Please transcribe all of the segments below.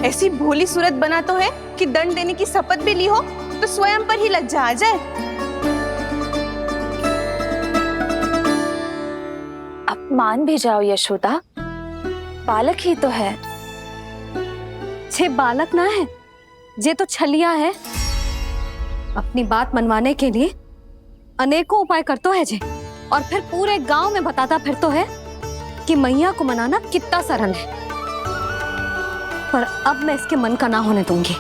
ऐसी भोली सूरत बना तो है कि दंड देने की शपथ भी ली हो तो स्वयं पर ही लज्जा आ जाए। अब मान भी जाओ यशोदा, बालक ही तो है। छे बालक ना है, ये तो छलिया है। अपनी बात मनवाने के लिए अनेकों उपाय करतो है जे, और फिर पूरे गांव में बताता फिरतो है कि मैया को मनाना कितना सरल है। पर अब मैं इसके मन का ना होने दूंगी।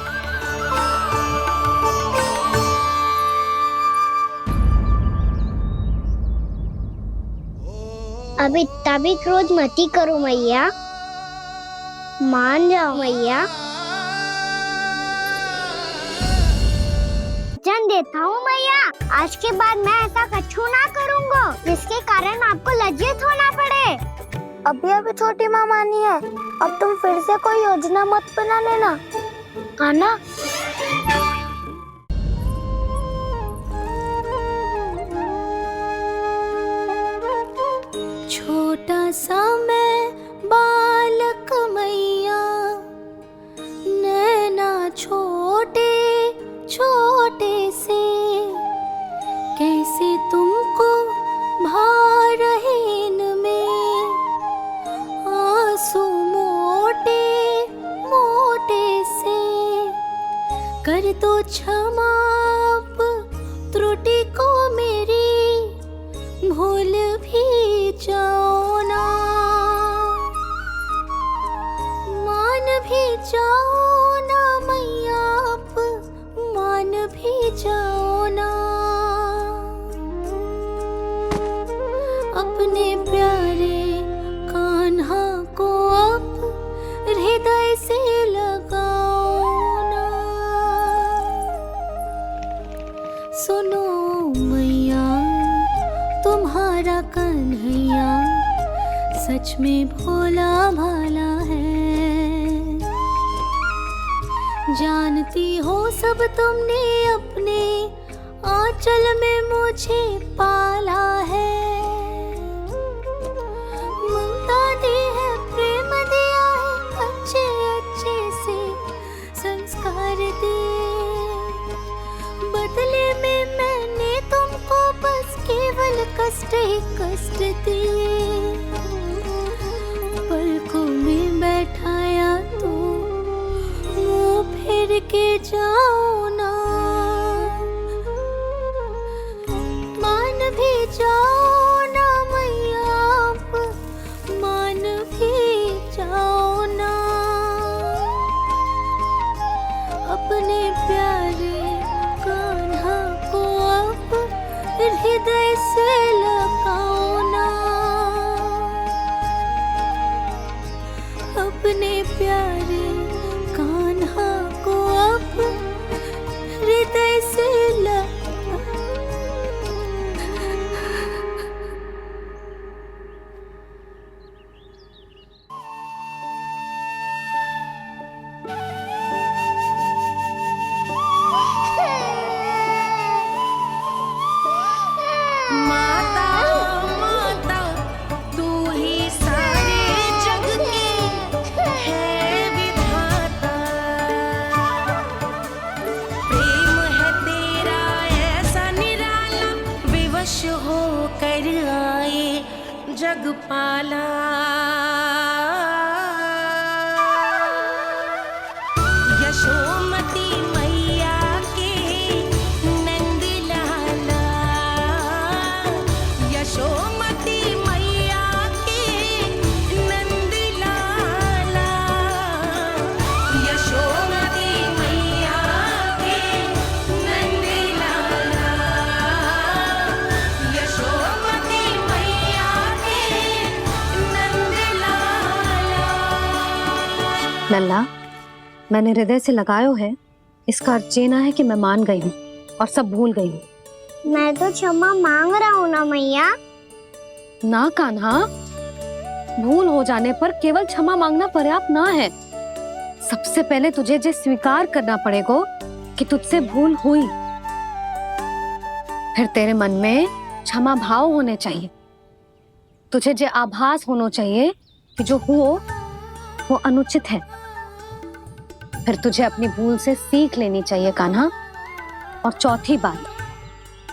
अब इतना भी क्रोध मती करो मैया, मान जाओ मैया। वचन देता हूँ मैया, आज के बाद मैं ऐसा कछु ना करूँगा जिसके कारण आपको लज्जित होना पड़े। अभी छोटी माँ मानी है, अब तुम फिर से कोई योजना मत बना लेना, आना। छोटा सा मैं बालक मैया, नैना छोटे छोटे से, कैसे तुमको भार रहे इनमें, आंसू मोटे मोटे से, कर दो क्षमा त्रुटि को मेरी, भूल भी जाओ ना, मान भी जाओ ना मैया, आप मान भी जाओ ना। अपने प्यारे कान्हा को अब हृदय से लगाओ ना। सुनो मैया, तुम्हारा कन्हैया सच में भोला भाला है। जानती हो सब तुमने अपने आंचल में मुझे पाला है। ममता दी है, प्रेम दिया है, अच्छे अच्छे से संस्कार दिए। बदले में मैंने तुमको बस केवल कष्ट ही कष्ट दिए। पलकों में बैठाया तो मुंह फेर के जाओ ना, मान भी जाओ ना मैया, आप मान भी जाओ ना। अपने प्यारे कान्हा को अब हृदय से लगाओ ना। अपने प्यारे कान्हा को अब हृदय से जगपाला। यशोमती मैया के नंद लाला, यशोमती मैया के नंद लाला, यशोमती मैया के नंद लाला, यशोमती मैया लल्ला, मैंने हृदय से लगायो है, इसका अर्थ ये ना है कि मैं मान गई हूँ और सब भूल गई हूँ। मैं तो क्षमा मांग रहा हूँ ना मैया। ना कान्हा, भूल हो जाने पर केवल क्षमा मांगना पर्याप्त ना है। सबसे पहले तुझे ये स्वीकार करना पड़ेगा कि तुझसे भूल हुई। फिर तेरे मन में क्षमा भाव होने चाहिए। तुझे ये आभास होना चाहिए कि जो हुआ वो अनुचित है। फिर तुझे अपनी भूल से सीख लेनी चाहिए कान्हा। और चौथी बात,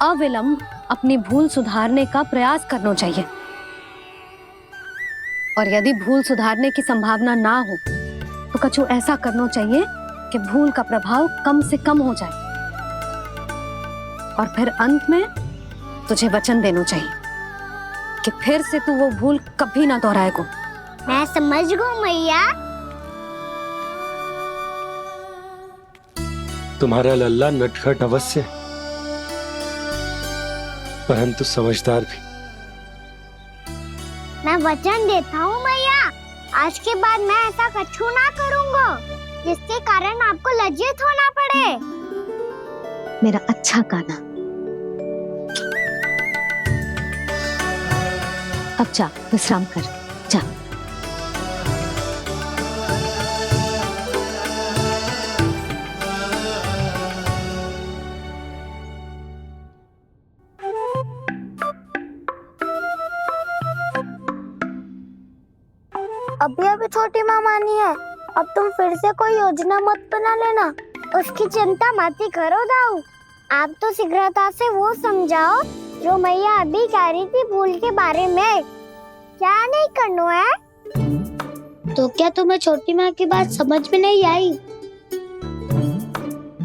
अविलंब अपनी भूल सुधारने का प्रयास करना चाहिए। और यदि भूल सुधारने की संभावना ना हो तो कछु ऐसा करना चाहिए कि भूल का प्रभाव कम से कम हो जाए। और फिर अंत में तुझे वचन देना चाहिए कि फिर से तू वो भूल कभी ना दोहराएगा। मैं समझ गई मैया। तुम्हारा लल्ला नटखट अवश्य, परंतु समझदार भी। मैं वचन देता हूँ मैया, आज के बाद मैं ऐसा कछु ना करूँगा जिसके कारण आपको लज्जित होना पड़े। मेरा अच्छा कान्हा, अब जा विश्राम कर, जा। अभी अभी छोटी माँ मानी है, अब तुम फिर से कोई योजना मत बना लेना। उसकी चिंता मत ही करो दाऊ, आप तो शीघ्रता से वो समझाओ जो मैया अभी कह रही थी भूल के बारे में। क्या नहीं करना है? तो क्या तुम्हें छोटी माँ की बात समझ में नहीं आई?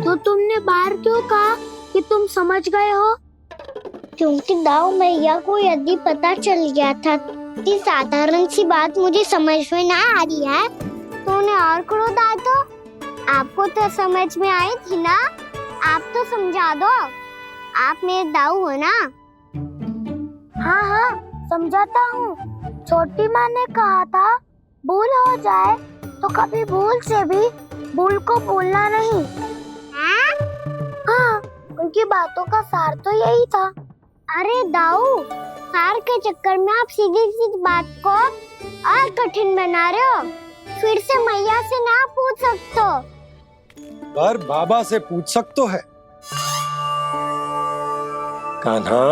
तो तुमने बाहर क्यों कहा कि तुम समझ गए हो? क्योंकि दाऊ मैया को यदि पता चल गया था कि साधारण सी बात मुझे समझ में ना आ रही है तो उन्हें और क्रोध आया। तो आपको तो समझ में आई थी ना, आप तो समझा दो, आप मेरे दाऊ हो ना। हाँ हाँ समझाता हूँ। छोटी माँ ने कहा था भूल हो जाए तो कभी भूल से भी भूल को भूलना नहीं। हाँ, उनकी बातों का सार तो यही था। अरे दाऊ, सार के चक्कर में आप सीधी सीधी बात को और कठिन बना रहे हो। फिर से मैया से ना पूछ सकते हो, पर बाबा से पूछ सकते है। कान्हा,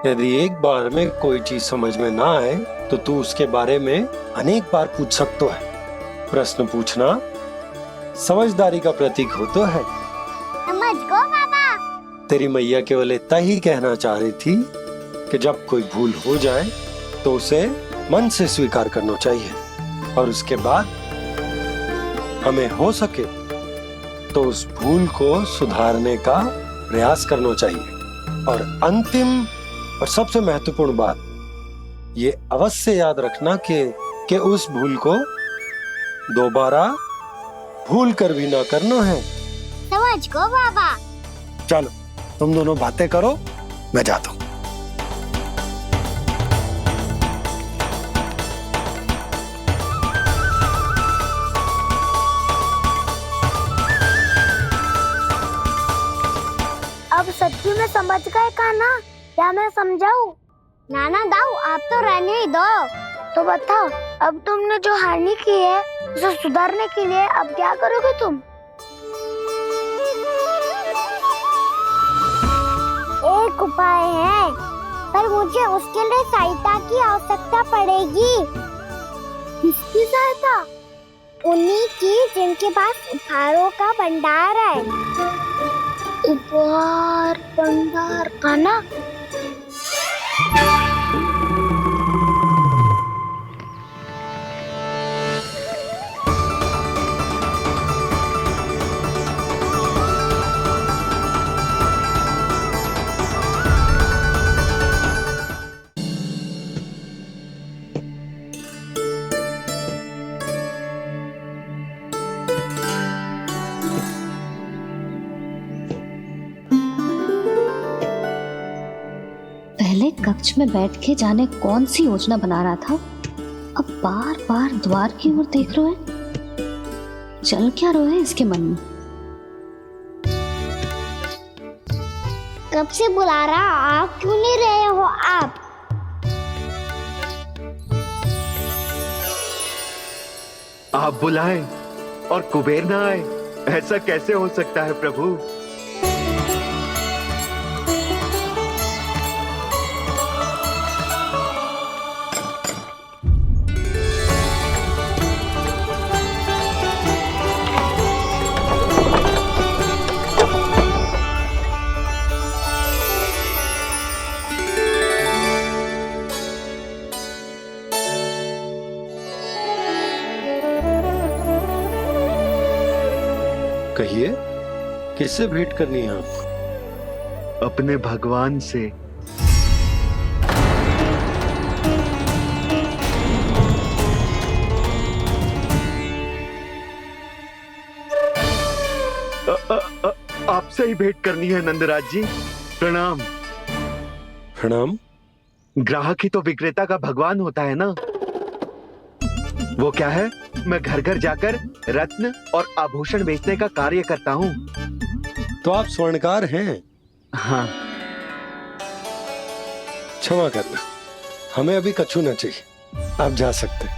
यदि एक बार में कोई चीज समझ में ना आए तो तू उसके बारे में अनेक बार पूछ सकते है। प्रश्न पूछना समझदारी का प्रतीक होता है। समझ गो बाबा। तेरी मैया केवल इतना ही कहना चाह रही थी कि जब कोई भूल हो जाए तो उसे मन से स्वीकार करना चाहिए और उसके बाद हमें हो सके तो उस भूल को सुधारने का प्रयास करना चाहिए। और अंतिम और सबसे महत्वपूर्ण बात ये अवश्य याद रखना कि उस भूल को दोबारा भूल कर भी ना करना है। समझ गो बाबा। चलो तुम दोनों बातें करो, मैं जाता हूँ। अब सच्ची में समझ गए कान्हा? क्या मैं समझाऊं? नाना दाऊ, आप तो रहने ही दो। तो बताओ, अब तुमने जो हानि की है उसे सुधारने के लिए अब क्या करोगे तुम? एक उपाय है, पर मुझे उसके लिए सहायता की आवश्यकता पड़ेगी। किसकी सहायता? उन्हीं की जिनके पास उपहारों का भंडार है। उपहार भंडार कान्हा? पहले कक्ष में बैठ के जाने कौन सी योजना बना रहा था, अब बार बार द्वार की ओर देख रहे हैं। चल क्या रहा है इसके मन में? कब से बुला रहा, आप क्यों नहीं रहे हो? आप बुलाएं और कुबेर ना आए, ऐसा कैसे हो सकता है प्रभु? कहिए, किससे भेंट करनी है आपको? अपने भगवान से। आपसे ही भेंट करनी है नंदराज जी। प्रणाम। प्रणाम। ग्राहक ही तो विक्रेता का भगवान होता है ना। वो क्या है, मैं घर घर जाकर रत्न और आभूषण बेचने का कार्य करता हूँ। तो आप स्वर्णकार हैं? हाँ। क्षमा करना, हमें अभी कछु न चाहिए, आप जा सकते।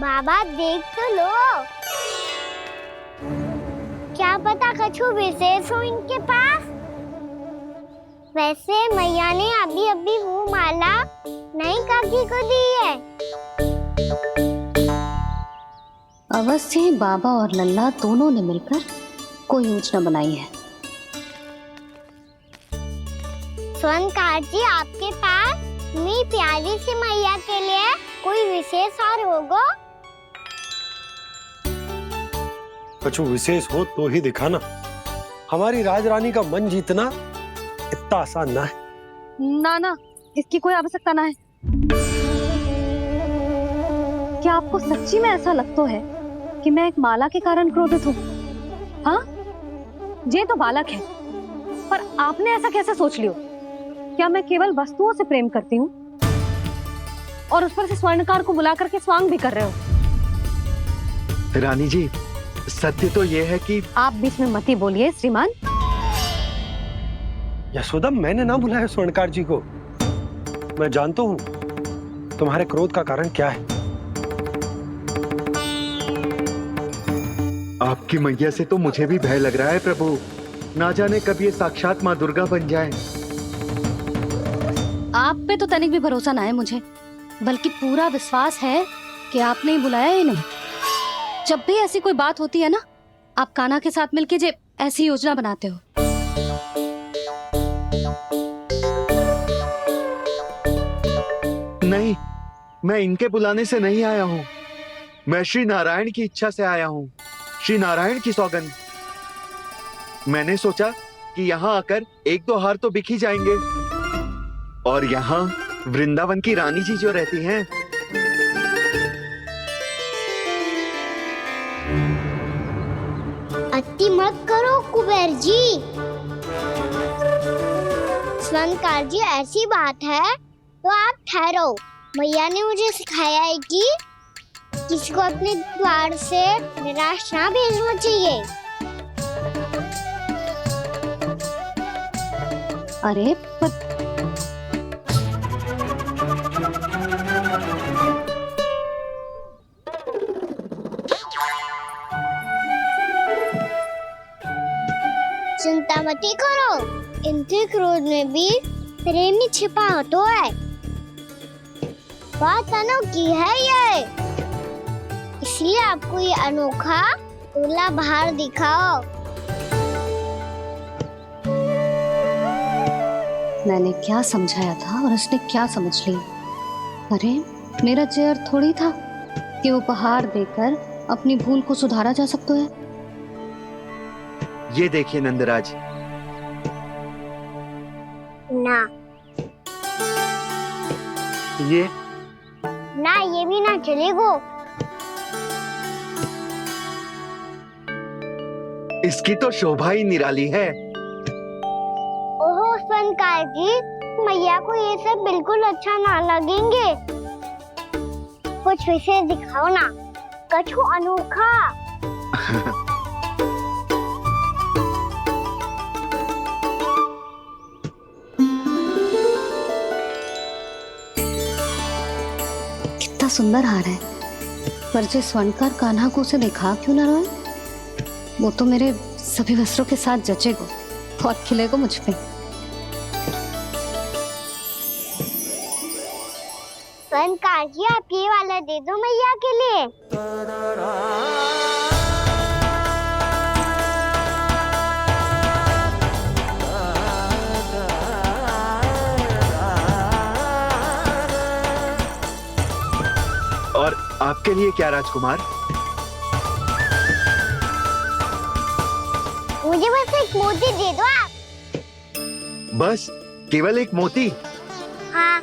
बाबा देख तो लो, क्या पता कछु विशेष हो इनके पास। वैसे मैया ने अभी अभी वो माला नई काकी को दी है। अवश्य ही बाबा और लल्ला दोनों ने मिलकर कोई योजना बनाई है। स्वर्णकार जी, आपके पास मेरी प्यारी सी मैया के लिए कोई विशेष हार होगा? कछु विशेष हो तो ही दिखाना। हमारी राजरानी का मन जीतना इतना आसान ना है। ना ना, इसकी कोई आवश्यकता ना है। क्या आपको सच्ची में ऐसा लगता है कि मैं एक माला के कारण क्रोधित हूँ? हाँ, ये तो बालक है, पर आपने ऐसा कैसे सोच लियो? क्या मैं केवल वस्तुओं से प्रेम करती हूँ और उस पर से स्वर्णकार को बुला करके स्वांग भी कर रहे हो? रानी जी, सत्य तो ये है कि आप बीच में मत ही बोलिए श्रीमान। यशोदा, मैंने ना बुलाया स्वर्णकार जी को। मैं जानता हूँ तुम्हारे क्रोध का कारण क्या है। आपकी मैया से तो मुझे भी भय लग रहा है प्रभु। ना जाने कब ये साक्षात माँ दुर्गा बन जाए। आप पे तो तनिक भी भरोसा ना है मुझे, बल्कि पूरा विश्वास है कि आपने ही बुलाया ही नहीं। जब भी ऐसी कोई बात होती है ना, आप कान्हा के साथ मिलके जे ऐसी योजना बनाते हो। नहीं, मैं इनके बुलाने से नहीं आया हूँ। मैं श्री नारायण की इच्छा से आया हूँ, श्री नारायण की सौगंध। मैंने सोचा कि यहाँ आकर एक दो हार तो बिक ही जाएंगे। और यहाँ वृंदावन की रानी जी जो रहती हैं, अति मत करो कुबेर जी। स्वर्णकार जी, ऐसी बात है तो आप ठहरो। मैया ने मुझे सिखाया है कि किसी को अपने द्वार से निराश ना भेजना चाहिए। अरे पर चिंता मत करो, इनके क्रोध में भी प्रेम ही छिपा तो है। बात अनोखी है ये, इसलिए आपको ये अनोखा दूल्हा बाहर दिखाओ। मैंने क्या समझाया था और उसने क्या समझ लिया? अरे मेरा चेयर थोड़ी था कि उपहार देकर अपनी भूल को सुधारा जा सकता है। ये देखिए नंदराज। ना ये ना, ये भी ना चलेगो। इसकी तो शोभा ही निराली है। ओहो स्वर्णकार जी, मैया को ये सब बिल्कुल अच्छा ना लगेंगे। कुछ विशेष दिखाओ ना, कछु अनोखा। कितना सुंदर हार है, पर जो स्वर्णकार कान्हा को उसे दिखा क्यों ना रोए? वो तो मेरे सभी वस्त्रों के साथ जचेगा और खिलेगा मुझ पे। स्वर्णकार जी, आप ये वाला दे दो मैया के लिए। और आपके लिए क्या राजकुमार? मुझे बस एक मोती दे दो आप। बस केवल एक मोती? हाँ।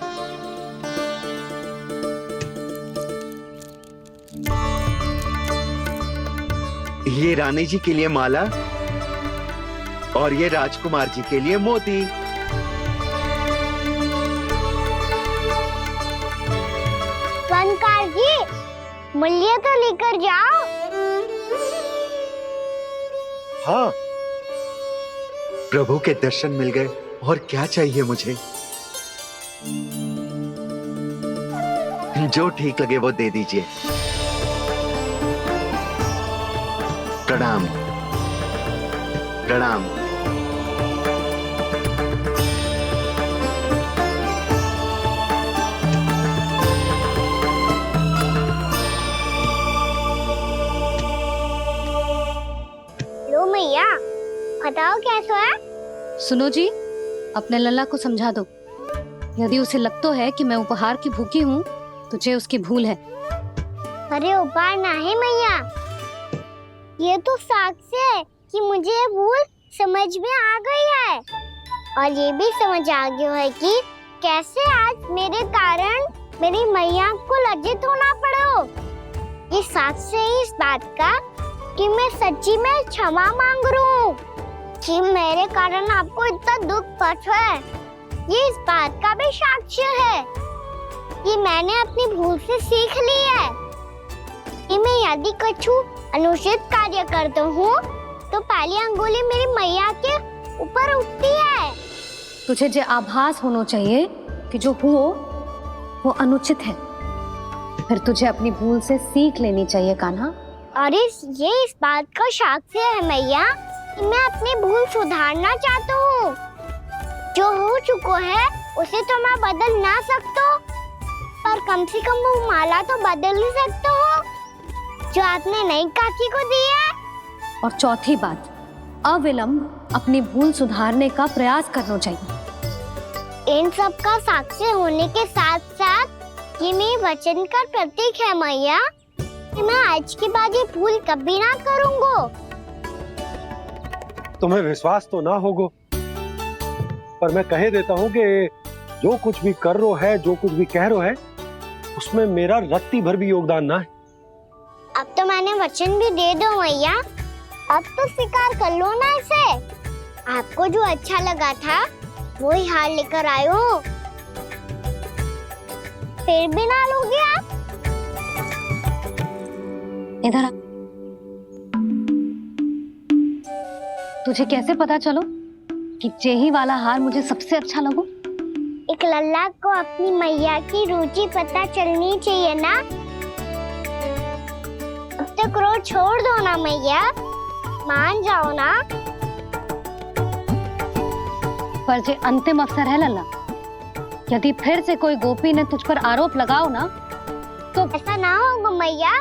ये रानी जी के लिए माला और ये राजकुमार जी के लिए मोती। बनकार जी, मूल्य तो लेकर जाओ। हाँ, प्रभु के दर्शन मिल गए, और क्या चाहिए मुझे? जो ठीक लगे वो दे दीजिए। प्रणाम प्रणाम। लो मैया, बताओ कैसा है? सुनो जी, अपने लल्ला को समझा दो। यदि उसे लगता है कि मैं उपहार की भूखी हूँ, तुझे उसकी भूल है। अरे उपहार ना है मैया, ये तो साक्ष्य है कि मुझे ये भूल समझ में आ गई है, और ये भी समझ आ गया है कि कैसे आज मेरे कारण मेरी मैया को लज्जित होना पड़ो। ये साक्ष्य है इस बात का कि मैं सच्ची में क्षमा मांग रहा हूँ कि मेरे कारण आपको इतना दुख पहुंचा है। ये इस बात का भी साक्ष्य है कि मैंने अपनी भूल से सीख ली है कि मैं यदि कुछ अनुचित कार्य करता हूँ तो पहली अंगुली मेरी मैया के ऊपर उठती है। तुझे जो आभास होना चाहिए कि जो हुआ वो अनुचित है, फिर तुझे अपनी भूल से सीख लेनी चाहिए कान्हा। और ये इस बात का साक्ष्य है मैया कि मैं अपनी भूल सुधारना चाहता हूँ। जो हो चुका है उसे तो मैं बदल ना सकता, पर कम से कम वो माला तो बदल ही सकता हूँ जो आपने नई काकी को दी है। और चौथी बात, अविलंब अपनी भूल सुधारने का प्रयास करना चाहिए। इन सब का साक्षी होने के साथ साथ ये मेरे वचन का प्रतीक है मैया कि मैं आज के बाद ये भूल कभी ना करूँगा। तुम्हें विश्वास तो ना होगो, पर मैं कह देता हूँ कि जो कुछ भी कर रो है, जो कुछ भी कह रो है, उसमें मेरा रत्ती भर भी योगदान ना है। अब तो मैंने वचन भी दे दो मैया, अब तो स्वीकार कर लो ना इसे। आपको जो अच्छा लगा था वो ही हार लेकर आयो, फिर भी ना लोगे आप? इधर आ। तुझे कैसे पता चलो कि जेही वाला हार मुझे सबसे अच्छा लगो? एक लल्ला को अपनी मैया की रुचि पता चलनी चाहिए ना। अब तक क्रोध छोड़ दो ना मैया, मान जाओ ना। पर जे अंतिम अवसर है लल्ला, यदि फिर से कोई गोपी ने तुझ पर आरोप लगाओ ना तो ऐसा ना होगा मैया,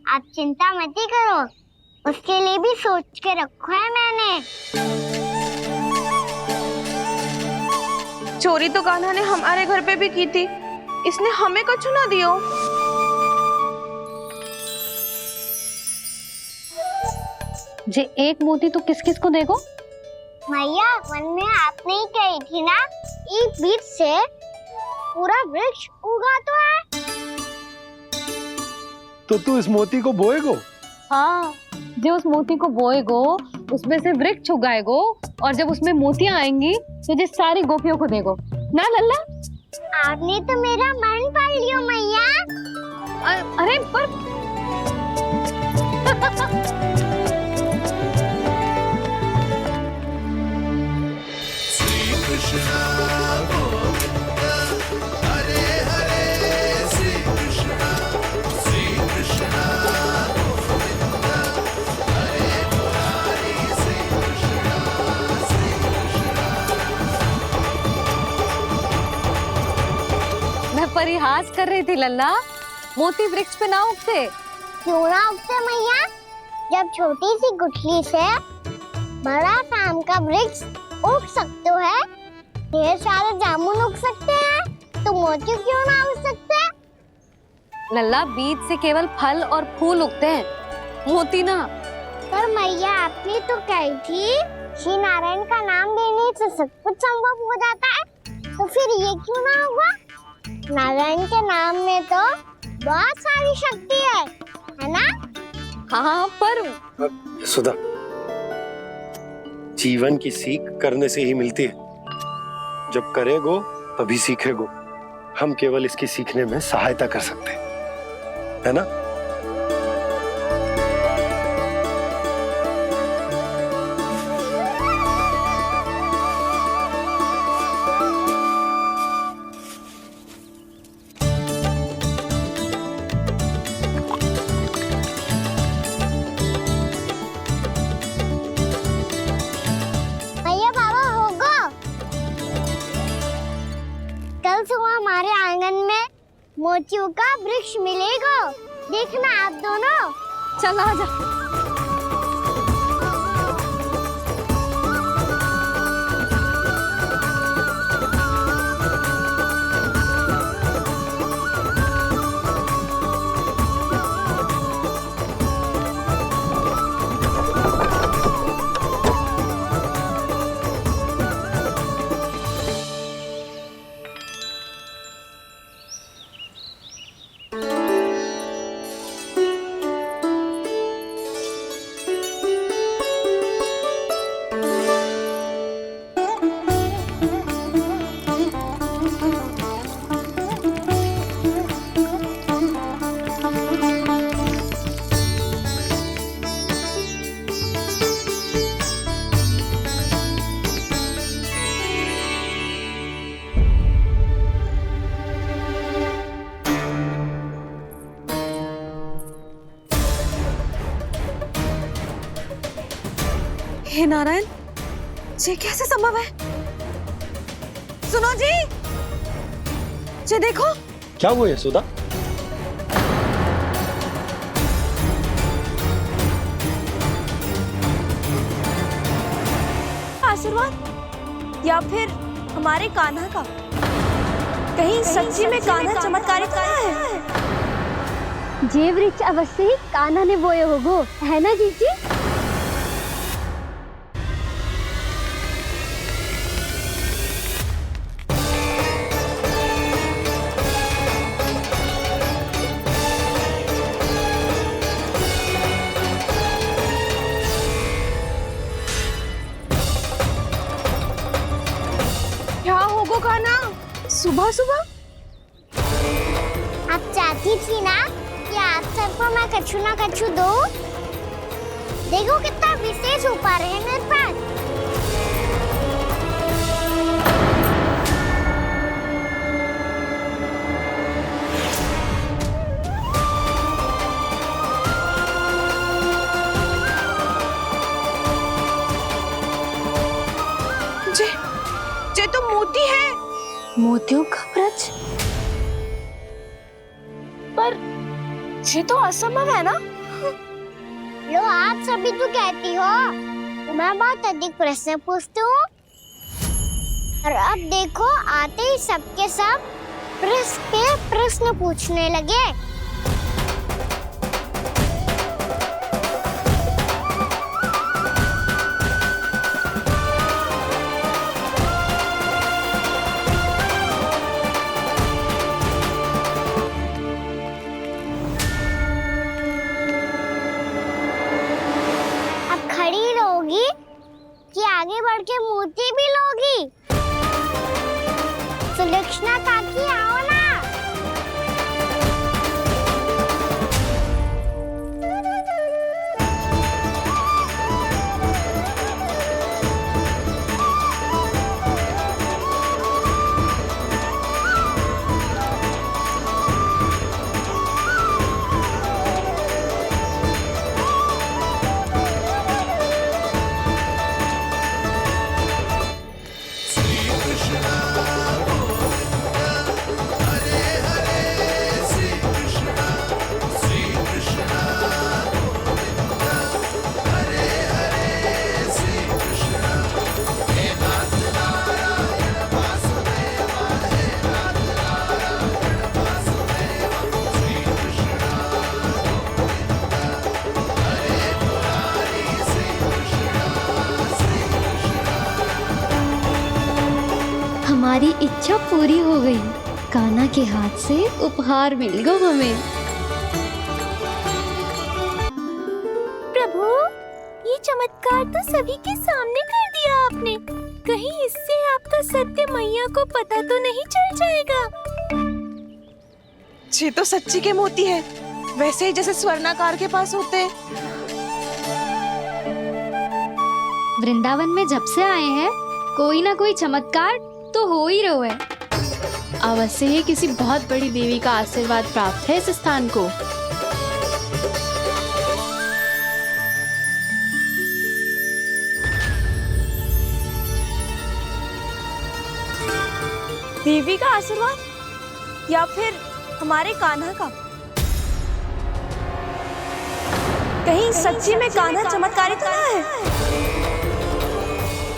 आप चिंता मत ही करो, उसके लिए भी सोच के रखा है मैंने। चोरी तो कान्हा ने हमारे घर पे भी की थी, इसने हमें कुछ ना दियो। जे एक मोती तो किस किस को देगो? मैया, मन में आपने ही कही थी ना, एक बीज से पूरा वृक्ष उगा तो है। तो तू इस मोती को बोएगो? हाँ, जो उस मोती को बोएगो उसमें से वृक्ष उगाएगो, और जब उसमें मोतियां आएंगी तो जो सारी गोपियों को देगो ना लल्ला। आपने तो मेरा मन पढ़ लियो मैया। अरे पर परिहास कर रही थी लल्ला, मोती वृक्ष पे ना उगते। क्यों ना उगते मैया? जब छोटी सी गुठली से बड़ा आम का वृक्ष उग सकते है, ढेर सारे जामुन उग सकते हैं, तो मोती क्यों ना उग सकते? लल्ला, बीज से केवल फल और फूल उगते हैं, मोती ना। पर मैया आपने तो कही थी श्री नारायण का नाम लेने से सब कुछ संभव हो जाता है, तो फिर ये क्यों ना हुआ? नारायण के नाम में तो बहुत सारी शक्ति है ना? हाँ पर सुधा, जीवन की सीख करने से ही मिलती है। जब करेगो तभी सीखेगो। हम केवल इसकी सीखने में सहायता कर सकते हैं, है ना? भैया बाबा होगा, कल सुबह हमारे आंगन में मोतियों का वृक्ष मिलेगा, देखना आप दोनों। चल आ जा। हे नारायण, ये कैसे संभव है? सुनो जी, ये देखो। क्या हुआ यशोदा? आशीर्वाद या फिर हमारे कान्हा का? कहीं सच्ची में कान्हा चमत्कारित कर रहा है? जे वृक्ष अवश्य कान्हा ने बोए होगो, है ना जीजी? क्या होगो कान्हा सुबह सुबह? आप चाहती थी ना कि आप सबको मैं कछु ना कछु दूं? देखो कितना विशेष उपहार है मेरे पास। ये तो मोती है। मोतियों का व्रज? पर ये तो असंभव है ना? लो आप सभी तो कहती हो, तो मैं बहुत अधिक प्रश्न पूछती हूँ, और अब देखो आते ही सबके सब प्रश्न पे प्रश्न पूछने लगे। खड़ी रहोगी कि आगे बढ़ के मूर्ति भी लोगी? सुलक्षणा काकी आओ ना। हमारी इच्छा पूरी हो गई। कान्हा के हाथ से उपहार मिल गया हमें। प्रभु, ये चमत्कार तो सभी के सामने कर दिया आपने। कहीं इससे आपका सत्य मैया को पता तो नहीं चल जाएगा? ये तो सच्ची के मोती है, वैसे ही जैसे स्वर्णाकार के पास होते हैं। वृंदावन में जब से आए हैं कोई ना कोई चमत्कार तो हो ही रहा है। अवश्य ही किसी बहुत बड़ी देवी का आशीर्वाद प्राप्त है इस स्थान को। देवी का आशीर्वाद या फिर हमारे कान्हा का? कहीं सच्ची में कान्हा चमत्कारी तो ना है?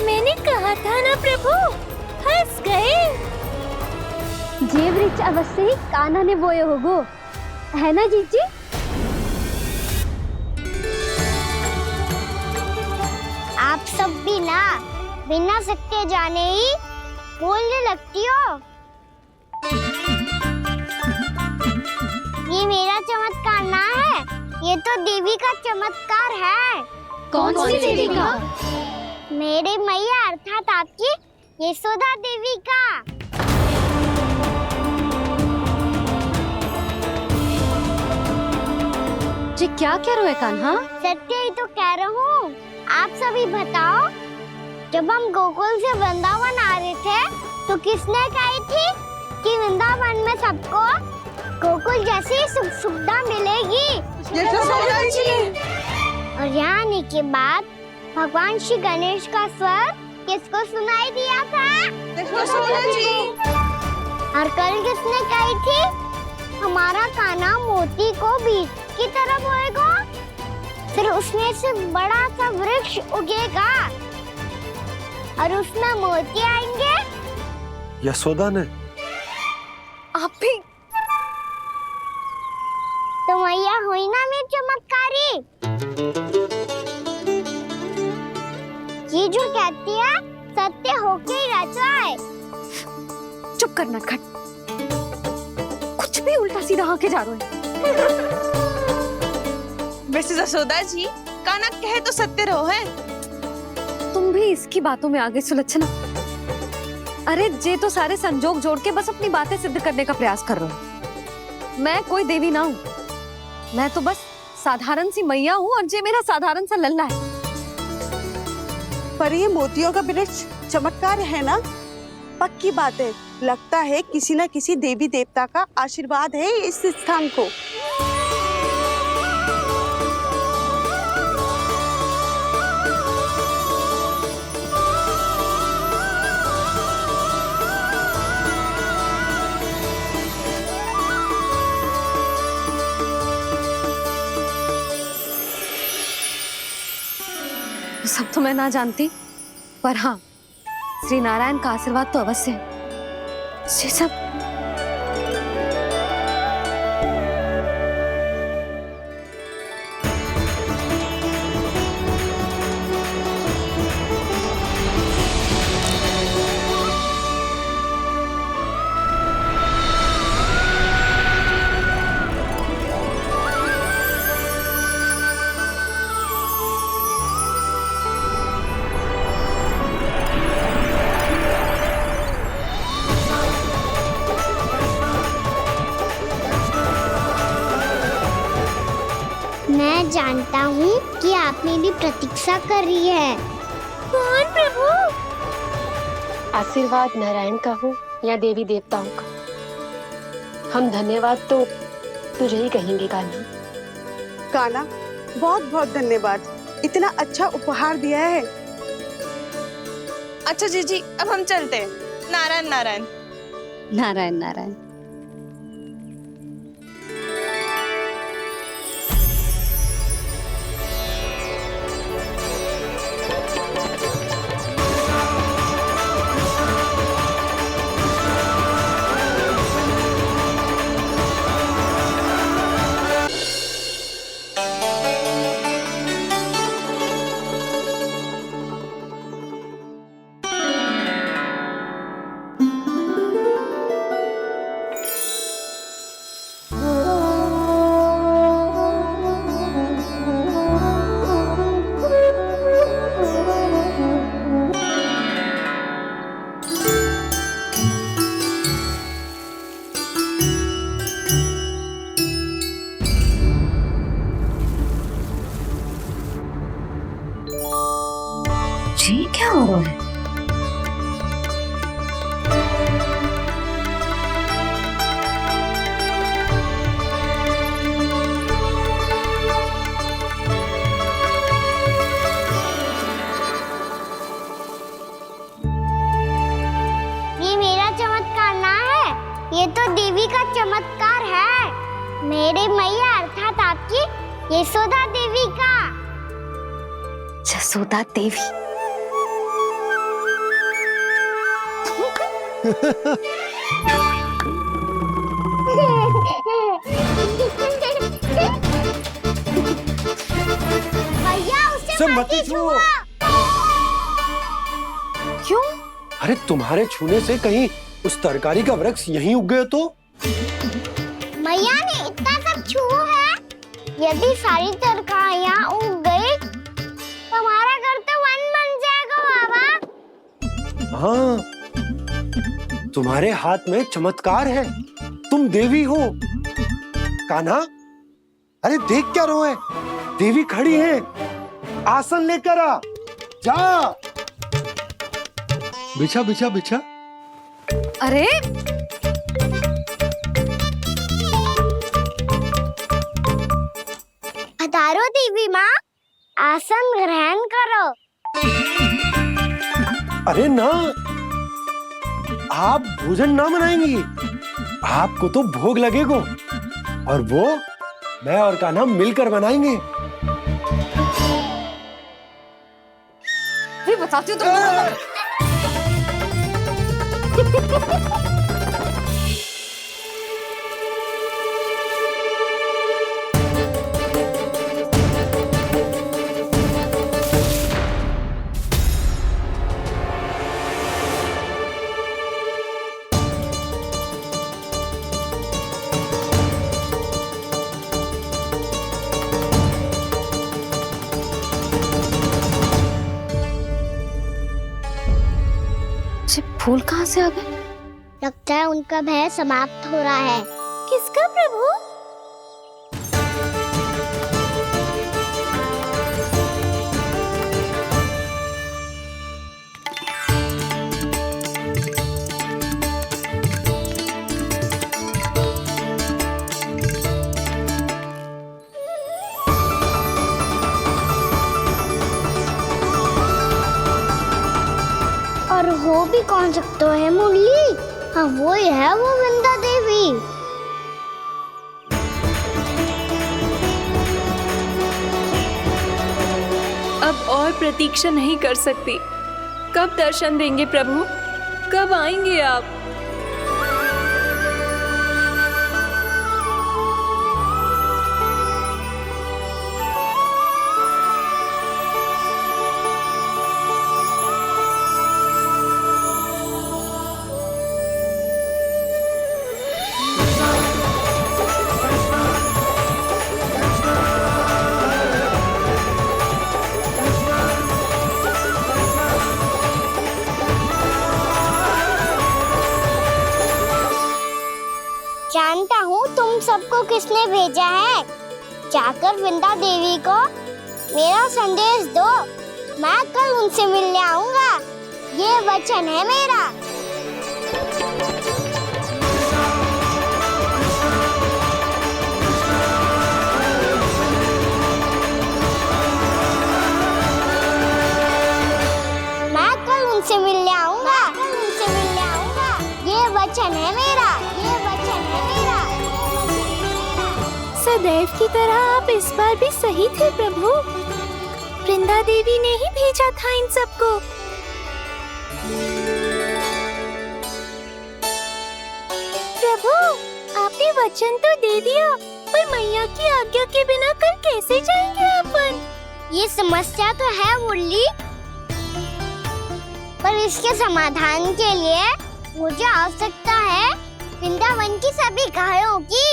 मैंने कहा था ना प्रभु, हंस गए। ये वृक्ष अवश्य ही कान्हा ने बोए होगो, है ना जीजी? आप सब भी ना बिना सत्य जाने ही बोलने लगती हो। ये मेरा चमत्कार ना है, ये तो देवी का चमत्कार है। कौन सी देवी का? मेरे मैया अर्थात आपकी यशोदा देवी का। जी क्या कह रहे हो कान्हा? सत्य ही तो कह रहा हूँ। आप सभी बताओ, जब हम गोकुल से वृंदावन आ रहे थे तो किसने कही थी कि वृंदावन में सबको गोकुल जैसी सुख सुविधा मिलेगी? यशोदा जी। और यहाँ आने के बाद भगवान श्री गणेश का स्वर किसको सुनाई दिया था? यशोदा जी। और कल किसने कही थी हमारा कान्हा मोती को बीज की तरह बोएगा, फिर उसमें से बड़ा सा वृक्ष उगेगा और उसमें मोती आएंगे? यशोदा ने? आप भी तो मैया हुई ना मेरी चमत्कारी। ये जो कहती है सत्य होके ही रहता है। चुप करना खट, कुछ भी उल्टा सीधा आके जा रहे हैं। वैसे यशोदा जी, कान्हा कहे तो सत्य रहो है। तुम भी इसकी बातों में आगे सुलझना। अरे जे तो सारे संजोग जोड़ के बस अपनी बातें सिद्ध करने का प्रयास कर रहे हो। मैं कोई देवी ना हूँ, मैं तो बस साधारण सी मैया हूँ और जे मेरा साधारण सा लल्ला है। पर ये मोतियों का वृक्ष चमत्कार है ना? पक्की बात है, लगता है किसी न किसी देवी देवता का आशीर्वाद है इस स्थान को। सब तो मैं ना जानती, पर हाँ, श्री नारायण का आशीर्वाद तो अवश्य है। ये सब मैं जानता हूँ कि आप मेरी प्रतीक्षा कर रही है। कौन प्रभु? आशीर्वाद नारायण का हो या देवी देवताओं का, हम धन्यवाद तो तुझे ही कहेंगे कान्हा। कान्हा, बहुत बहुत धन्यवाद, इतना अच्छा उपहार दिया है। अच्छा जीजी, अब हम चलते हैं। नारायण नारायण। नारायण नारायण। ये क्या हो रहा है? ये मेरा चमत्कार ना है, ये तो देवी का चमत्कार है। मेरे मैया अर्थात आपकी यशोदा देवी का। जसोदा देवी। भैया उसे सब मत मत छुओ। क्यों? अरे तुम्हारे छूने से कहीं उस तरकारी का वृक्ष यहीं उग गए तो? मैया ने इतना सब छुआ है, यदि सारी तरकारियां उग गई तो हमारा घर तो वन बन जाएगा बाबा। हाँ, तुम्हारे हाथ में चमत्कार है, तुम देवी हो। कान्हा, अरे देख क्या रहो है, देवी खड़ी है, आसन लेकर आ, जा। बिछा बिछा बिछा। अरे पधारो देवी माँ, आसन ग्रहण करो। अरे ना, आप भोजन ना बनाएंगी, आपको तो भोग लगेगा और वो मैं और कान्हा मिलकर बनाएंगे। भी बताती हूँ तुमको। फूल कहाँ से आ गए? लगता है उनका भय समाप्त हो रहा है। किसका प्रभु? और हो भी कौन सकता है मुरली? हाँ वो ही है, वो वृंदा देवी। अब और प्रतीक्षा नहीं कर सकती। कब दर्शन देंगे प्रभु? कब आएंगे आप? जानता हूँ तुम सबको किसने भेजा है। जाकर वृंदा देवी को मेरा संदेश दो, मैं कल उनसे मिलने आऊंगा, ये वचन है मेरा। मैं कल उनसे मिलने आऊंगा, ये वचन है मेरा, ये वचन है मेरा। सदैव की तरह आप इस बार भी सही थे प्रभु। वृंदा देवी ने ही भेजा था इन सबको। प्रभु, आपने वचन तो दे दिया, पर मैया की आज्ञा के बिना कल कैसे जाएंगे अपन? ये समस्या तो है मुरली, पर इसके समाधान के लिए मुझे आवश्यकता है वृंदावन की सभी गायों की।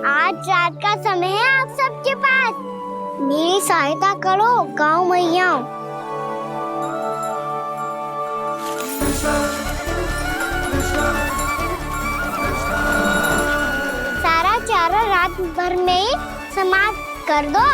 आज रात का समय है आप सबके पास, मेरी सहायता करो गाँव मैया। सारा चारा रात भर में समाप्त कर दो।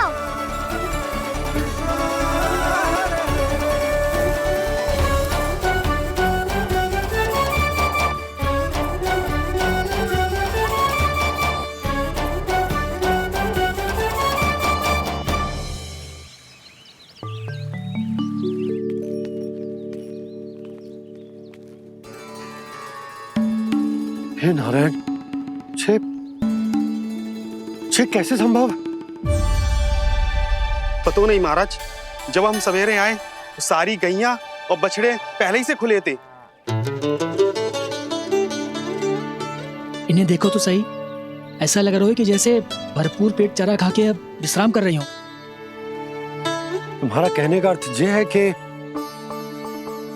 हे नारायण, छे कैसे संभव? पता नहीं महाराज, जब हम सवेरे आए तो सारी गैया और बछड़े पहले ही से खुले थे। इन्हें देखो तो सही, ऐसा लग रहा है कि जैसे भरपूर पेट चारा खा के अब विश्राम कर रही हो। तुम्हारा कहने का अर्थ यह है कि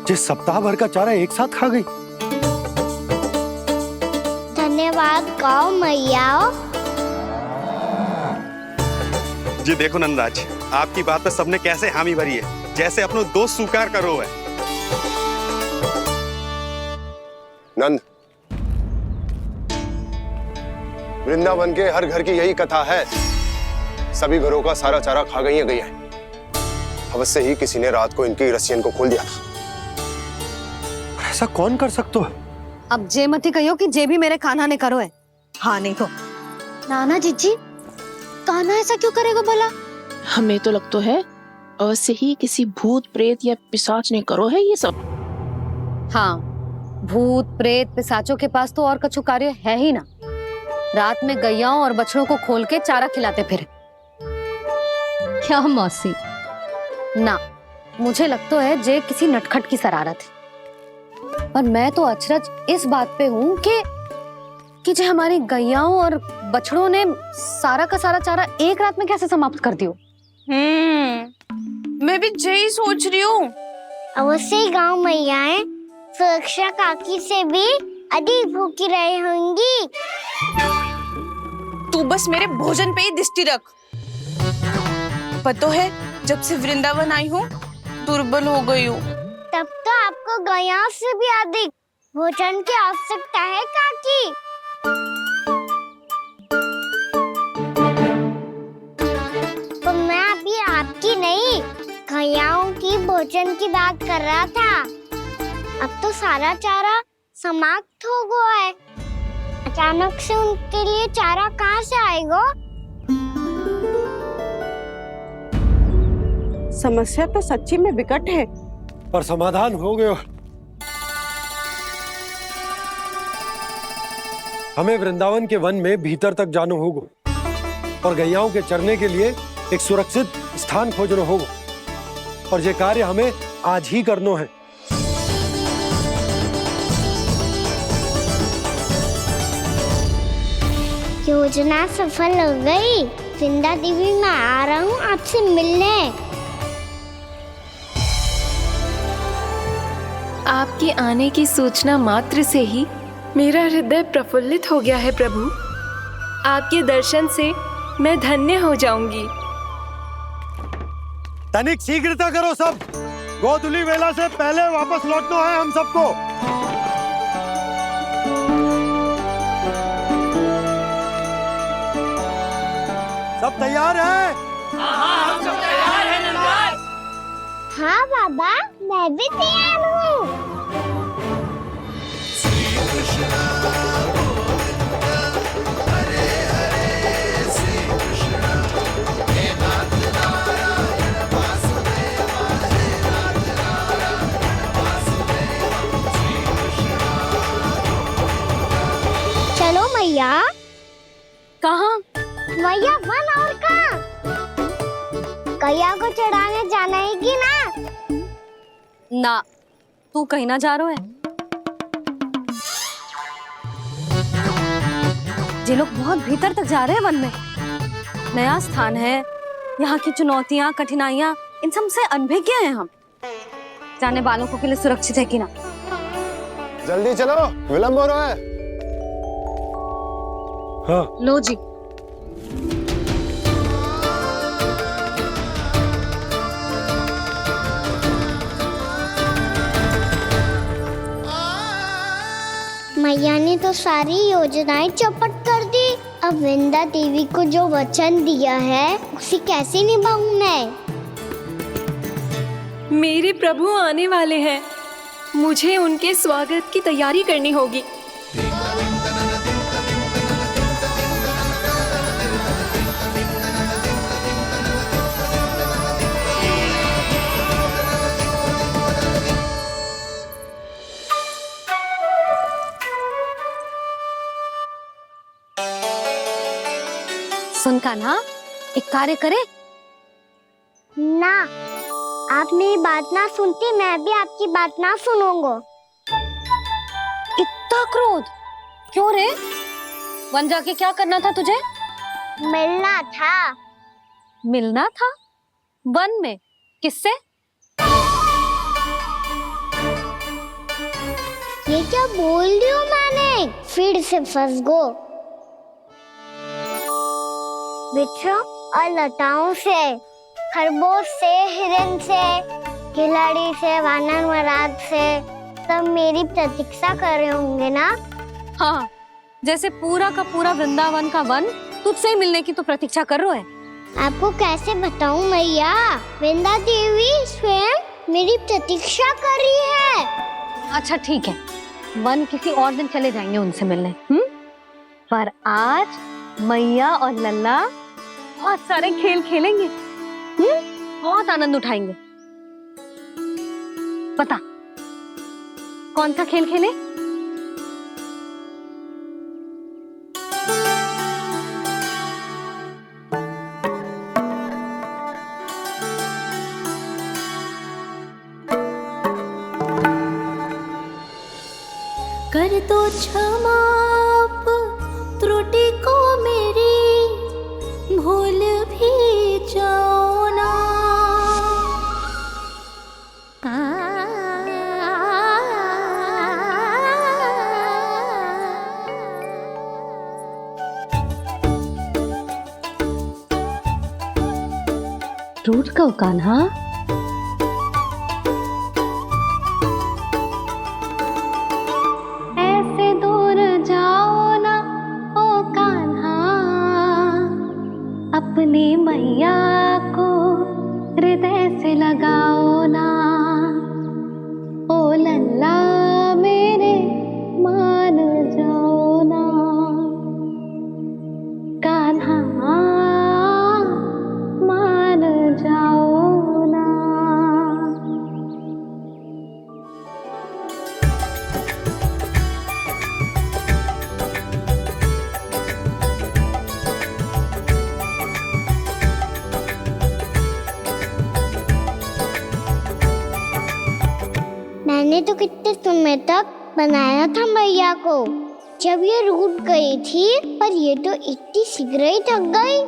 जिस सप्ताह भर का चारा एक साथ खा गई। धन्यवाद गाँव मैया। जी देखो नंदराज, आपकी बात पे सबने कैसे हामी भरी है, जैसे अपनो दोस्त स्वीकार करो है। नंद, वृंदावन के हर घर की यही कथा है, सभी घरों का सारा चारा खा गई है। अवश्य ही किसी ने रात को इनकी रस्सियन को खोल दिया था। ऐसा कौन कर सकते हो? अब जे मत ही कहियो कि जे भी मेरे कान्हा ने करो है। हाँ नहीं तो नाना जीजी, कान्हा ऐसा क्यों करेगा भला? हमें तो लगता है अवश्य ही किसी भूत प्रेत या पिशाच ने करो है ये सब। हाँ, भूत प्रेत पिशाचों के पास तो और कछु कार्य है ही ना। रात में गैयाओं और बछड़ों को खोल के चारा खिलाते फिर। क्या मौसी? ना, मुझे लगता है जे किसी नटखट की शरारत है। पर मैं तो अचरज इस बात पे हूँ कि जो हमारी गैयाओं और बछड़ों ने सारा का सारा चारा एक रात में कैसे समाप्त कर दियो। मैं भी यही सोच रही हूँ। अवश्य ही गाँव मैयाएं सुरक्षा काकी से भी अधिक भूखी रही होंगी। तू बस मेरे भोजन पे ही दृष्टि रख। पता है, जब से वृंदावन आई हूँ दुर्बल हो गई हूँ। तब तो आपको गैयाओं से भी अधिक भोजन की आवश्यकता है काकी। तो मैं अभी आपकी नहीं, गैयाओं की भोजन की बात कर रहा था। अब तो सारा चारा समाप्त हो गया है। अचानक से उनके लिए चारा कहाँ से आएगा? समस्या तो सच्ची में विकट है, पर समाधान हो गयो। हमें वृंदावन के वन में भीतर तक जाना होगा और गैयाओं के चरने के लिए एक सुरक्षित स्थान खोजना होगा, और ये कार्य हमें आज ही करना है। योजना सफल हो गई। वृंदा देवी, मैं आ रहा हूँ आपसे मिलने। आपके आने की सूचना मात्र से ही मेरा हृदय प्रफुल्लित हो गया है प्रभु। आपके दर्शन से मैं धन्य हो जाऊंगी। तनिक शीघ्रता करो सब, गोधुली वेला से पहले वापस लौटना है हम सबको। सब तैयार है? हाँ, हम सब तैयार हैं नंदराज। हाँ बाबा, मैं भी तैयार हूँ। चलो मैया। कहाँ? मैया वन और कहाँ? गैया को चढ़ाने जाना है कि ना? ना, तू कहीं ना जा रहा है। ये लोग बहुत भीतर तक जा रहे हैं वन में। नया स्थान है, यहाँ की चुनौतियाँ कठिनाइयाँ इन सब से अनभिज्ञ हैं हम। जाने वालों के लिए सुरक्षित है कि ना? जल्दी चलो, विलंब हो रहा है। हाँ। लो जी। मैया ने तो सारी योजनाएं चौपट कर दी। अब वृंदा देवी को जो वचन दिया है उसे कैसे निभाऊं मैं? मेरे प्रभु आने वाले हैं, मुझे उनके स्वागत की तैयारी करनी होगी। सुन कान्हा, एक कार्य करे ना, आप मेरी बात ना सुनती, मैं भी आपकी बात ना सुनूंगा। इतना क्रोध क्यों रे? वन जाके क्या करना था तुझे? मिलना था। मिलना था? वन में? किससे? ये क्या बोल रही हूँ मैंने? फिर से फंस गो। बिच्छू और लताओं से, खरगोश से, हिरन से, खिलाड़ी से, वानर महाराज से, सब मेरी प्रतीक्षा कर रहे होंगे ना? हाँ, जैसे पूरा का पूरा वृंदावन का वन तुझसे ही मिलने की तो प्रतीक्षा कर रहा है। आपको कैसे बताऊं मैया, वृंदा देवी स्वयं मेरी प्रतीक्षा कर रही है। अच्छा ठीक है, वन किसी और दिन चले जाएंगे उनसे मिलने। पर आज मैया और लल्ला बहुत सारे खेल खेलेंगे। बहुत आनंद उठाएंगे। बता कौन सा खेल खेले? कर दो क्षमा त्रुटि को मेरी, भूल भी जाओ ना। रूठ कब कान्हा? ऐसे दूर जाओ ना ओ कान्हा, अपनी मैया को हृदय से लगाओ ना। ओ लल्ला मेरे मान जाओ ना, कान्हा मान जाओ ना। मैंने तो कितने समय तक बनाया था मैया को, जब ये रूठ गई थी, पर ये तो इतनी शीघ्र ही थक गई।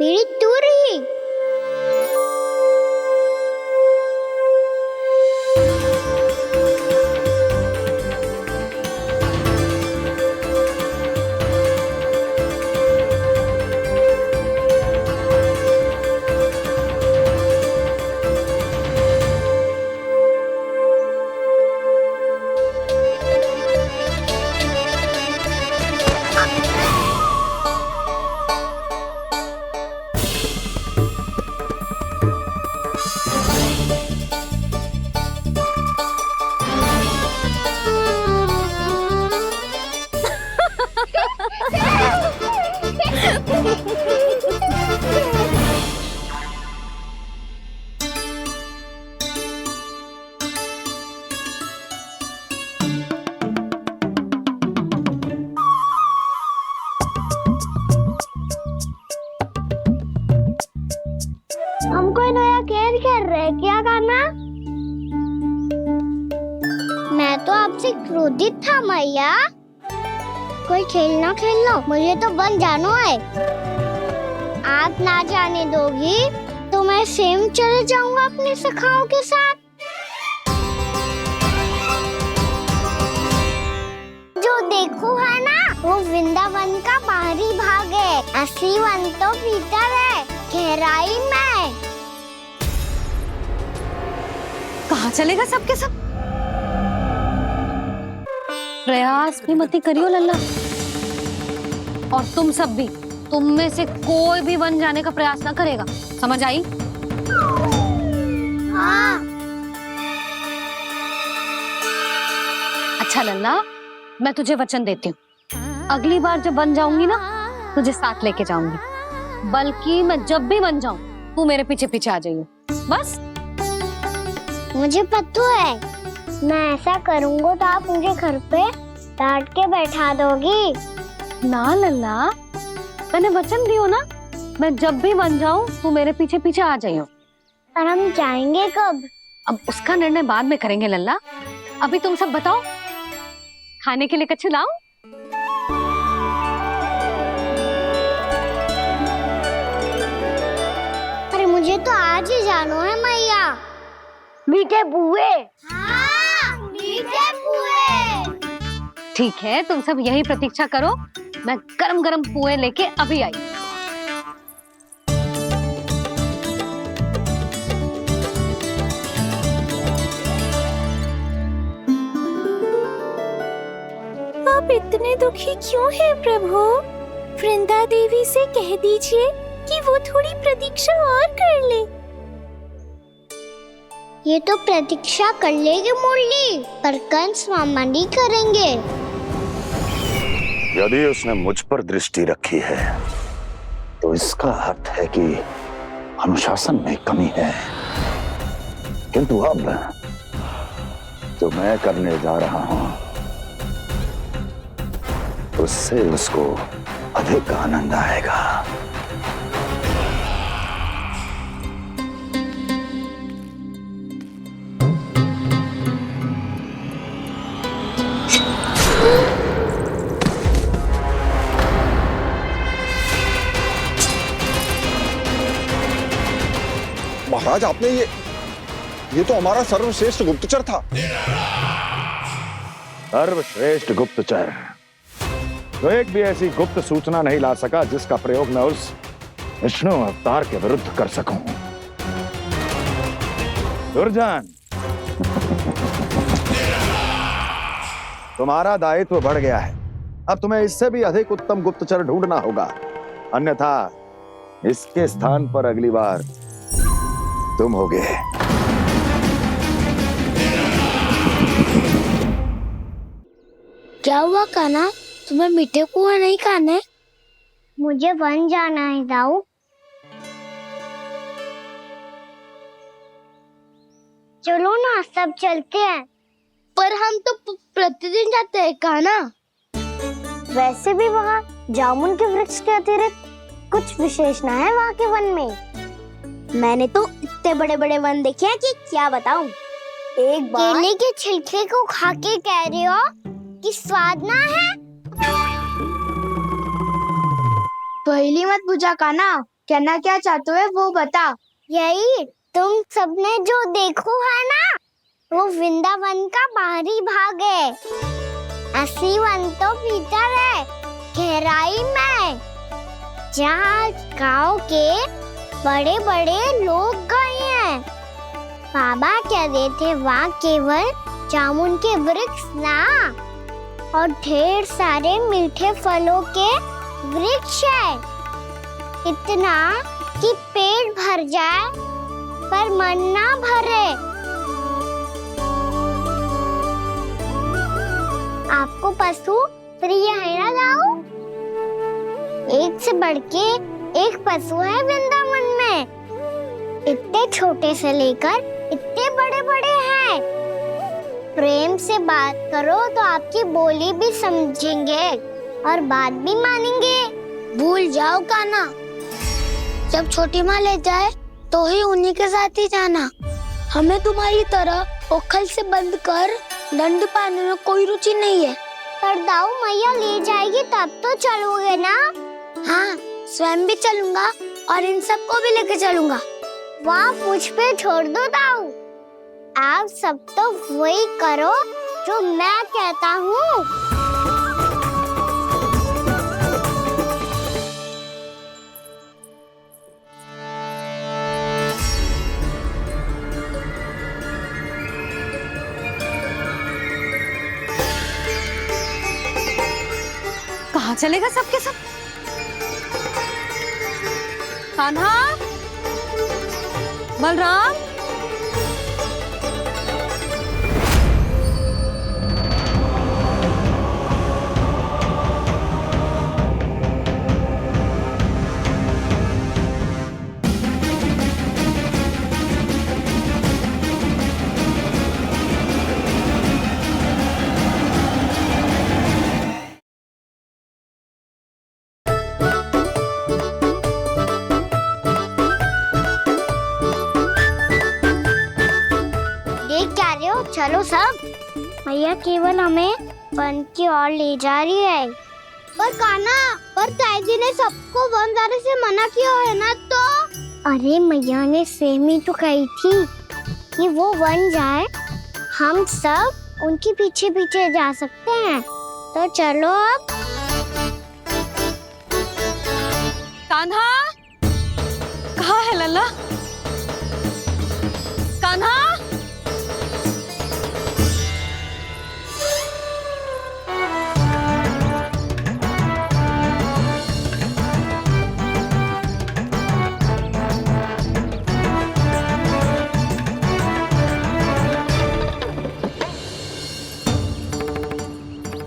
मेरी तुरही। हम कोई नया खेल खेल रहे हैं क्या करना? मैं तो आपसे क्रोधित था मैया। कोई खेलना खेल लो, मुझे तो वन जाना है। आप ना जाने दोगी तो मैं स्वयं चले जाऊंगा अपने सखाओं के साथ। जो देखो है ना, वो वृंदावन का बाहरी भाग है, असली वन तो भीतर है, गहराई में। कहाँ चलेगा सबके सब? प्रयास भी मत करियो लल्ला, और तुम सब भी, तुम में से कोई भी वन जाने का प्रयास ना करेगा, समझ आई? हाँ। अच्छा लल्ला, मैं तुझे वचन देती हूँ, अगली बार जब वन जाऊंगी ना, तुझे साथ लेके जाऊंगी। बल्कि मैं जब भी वन जाऊं, तू मेरे पीछे पीछे आ जाइयो, बस। मुझे पता है, मैं ऐसा करूँगा तो आप मुझे घर पे डांट के बैठा दोगी? ना लल्ला, मैंने वचन दियो ना, मैं जब भी बन जाऊं तू मेरे पीछे पीछे आ जाइयो। और हम जाएंगे कब? अब उसका निर्णय बाद में करेंगे लल्ला। अभी तुम सब बताओ, खाने के लिए कुछ लाऊं? अरे मुझे तो आज ही जाना है मैया। मीठे बुए। हाँ, मीठे पुए। ठीक है, तुम सब यही प्रतीक्षा करो, मैं गरम गरम पुए लेके अभी आई। आप इतने दुखी क्यों हैं प्रभु? वृंदा देवी से कह दीजिए कि वो थोड़ी प्रतीक्षा और कर ले। ये तो प्रतीक्षा कर लेगी मुरली, पर कंस मामा नहीं करेंगे। यदि उसने मुझ पर दृष्टि रखी है तो इसका अर्थ है कि अनुशासन में कमी है। किंतु अब जो मैं करने जा रहा हूं उससे उसको अधिक आनंद आएगा। महाराज, आपने ये तो हमारा सर्वश्रेष्ठ गुप्तचर था। सर्वश्रेष्ठ गुप्तचर तो एक भी ऐसी गुप्त सूचना नहीं ला सका जिसका प्रयोग मैं उस विष्णु अवतार के विरुद्ध कर सकूं। दुर्जन, तुम्हारा दायित्व बढ़ गया है। अब तुम्हें इससे भी अधिक उत्तम गुप्तचर ढूंढना होगा, अन्यथा इसके स्थान पर अगली बार तुम होगे। क्या हुआ कान्हा, तुम्हें मीठे पुआ नहीं खाने? मुझे वन जाना है दाऊ। चलो ना, सब चलते हैं। पर हम तो प्रतिदिन जाते हैं कान्हा। वैसे भी वहाँ जामुन के वृक्ष के अतिरिक्त कुछ विशेष ना है वहाँ के वन में। मैंने तो इतने बड़े बड़े वन देखे हैं कि क्या बताऊं। एक बार केले के छिलके को खा के कह रहे हो कि स्वाद ना है? पहली मत पूछा कान्हा, कहना क्या चाहते हो वो बता। यही तुम सबने जो देखो है ना, वो वृंदावन का बाहरी भाग है। असली वन तो भीतर है, गहराई में, जहाँ गांव के बड़े बड़े लोग गए हैं। बाबा कह रहे थे वहाँ केवल जामुन के वृक्ष ना, और ढेर सारे मीठे फलों के वृक्ष है। इतना कि पेट भर जाए पर मन ना भरे। आपको पशु प्रिय है ना दाऊ? एक से बढ़ के एक पशु है वृंदावन में। इतने छोटे से लेकर इतने बड़े बड़े हैं। प्रेम से बात करो तो आपकी बोली भी समझेंगे और बात भी मानेंगे। भूल जाओ कान्हा, जब छोटी माँ ले जाए तो ही उन्हीं के साथ ही जाना। हमें तुम्हारी तरह ओखल से बंद कर दंड पाने में कोई रुचि नहीं है। पर दाऊ मैया ले जाएगी तब तो चलोगे ना? हाँ, स्वयं भी चलूंगा और इन सबको भी लेके चलूंगा। वहाँ मुझ पे छोड़ दो दाऊ। आप सब तो वही करो जो मैं कहता हूँ। कहाँ चलेगा सबके सब? कान्हा, बलराम, मैया केवल हमें वन की ओर ले जा रही है। पर कान्हा, पर ताईजी ने सबको वन जाने से मना किया है ना, तो अरे मैया ने सेम ही तो कही थी कि वो वन जाए, हम सब उनके पीछे पीछे जा सकते हैं। तो चलो अब। कान्हा, कहाँ है लल्ला? कान्हा,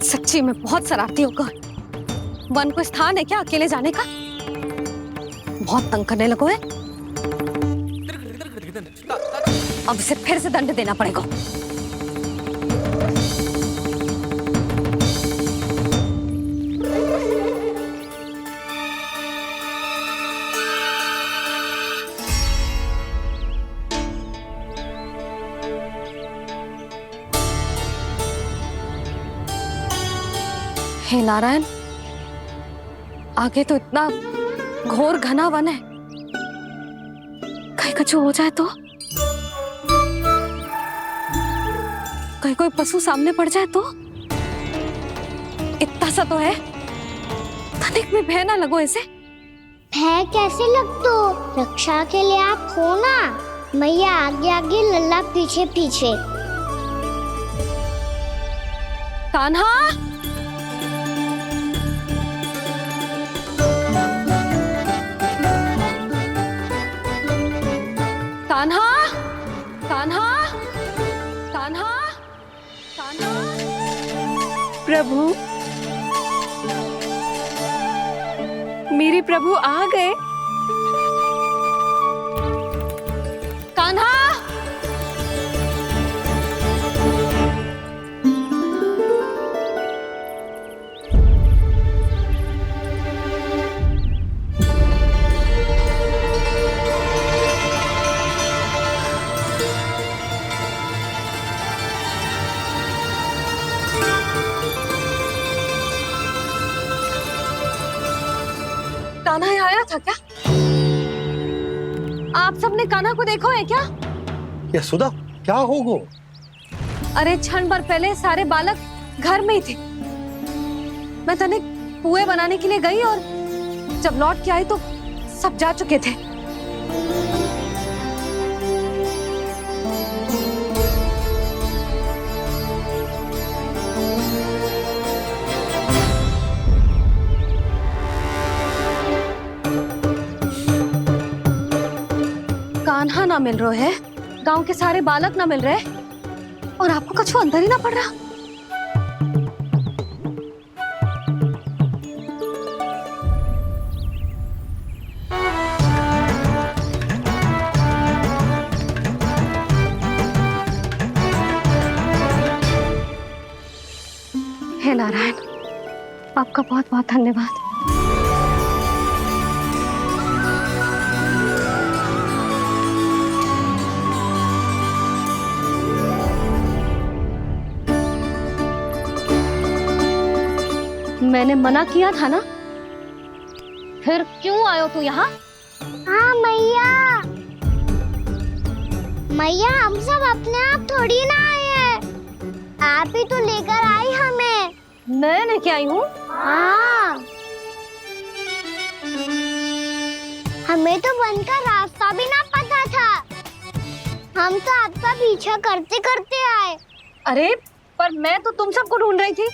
सच्ची में बहुत शरारती होगा। वन को स्थान है क्या अकेले जाने का? बहुत तंग करने लगो है। अब इसे फिर से दंड देना पड़ेगा। हे नारायण, आगे तो इतना घोर घना वन है, कहीं कुछ हो जाए तो? कहीं कोई पशु सामने पड़ जाए तो? इतना सा तो है, तनिक में भय ना लगो इसे। भय कैसे लग तो? रक्षा के लिए आप हो ना। मैया आगे आगे, लल्ला पीछे पीछे। कान्हा, कान्हा, कान्हा, कान्हा, कान्हा। प्रभु, मेरे प्रभु आ गए। कान्हा, कान्हा यहाँ आया था क्या? आप सबने कान्हा को देखो है क्या? यशोदा, क्या होगा? अरे क्षण भर पहले सारे बालक घर में ही थे। मैं तनिक पुए बनाने के लिए गई और जब लौट के आई तो सब जा चुके थे। कान्हा ना मिल रहे है, गांव के सारे बालक ना मिल रहे, और आपको कछु अंदर ही ना पड़ रहा। हे नारायण, आपका बहुत बहुत धन्यवाद। मैंने मना किया था ना, फिर क्यों आयो तू यहाँ? हाँ मैया, मैया हम सब अपने आप थोड़ी ना आए हैं, आप ही तो लेकर आई हमें। मैं लेके आई हूँ? हाँ, हमें तो वन का रास्ता भी ना पता था, हम तो आपका पीछा करते करते आए। अरे पर मैं तो तुम सबको ढूंढ रही थी,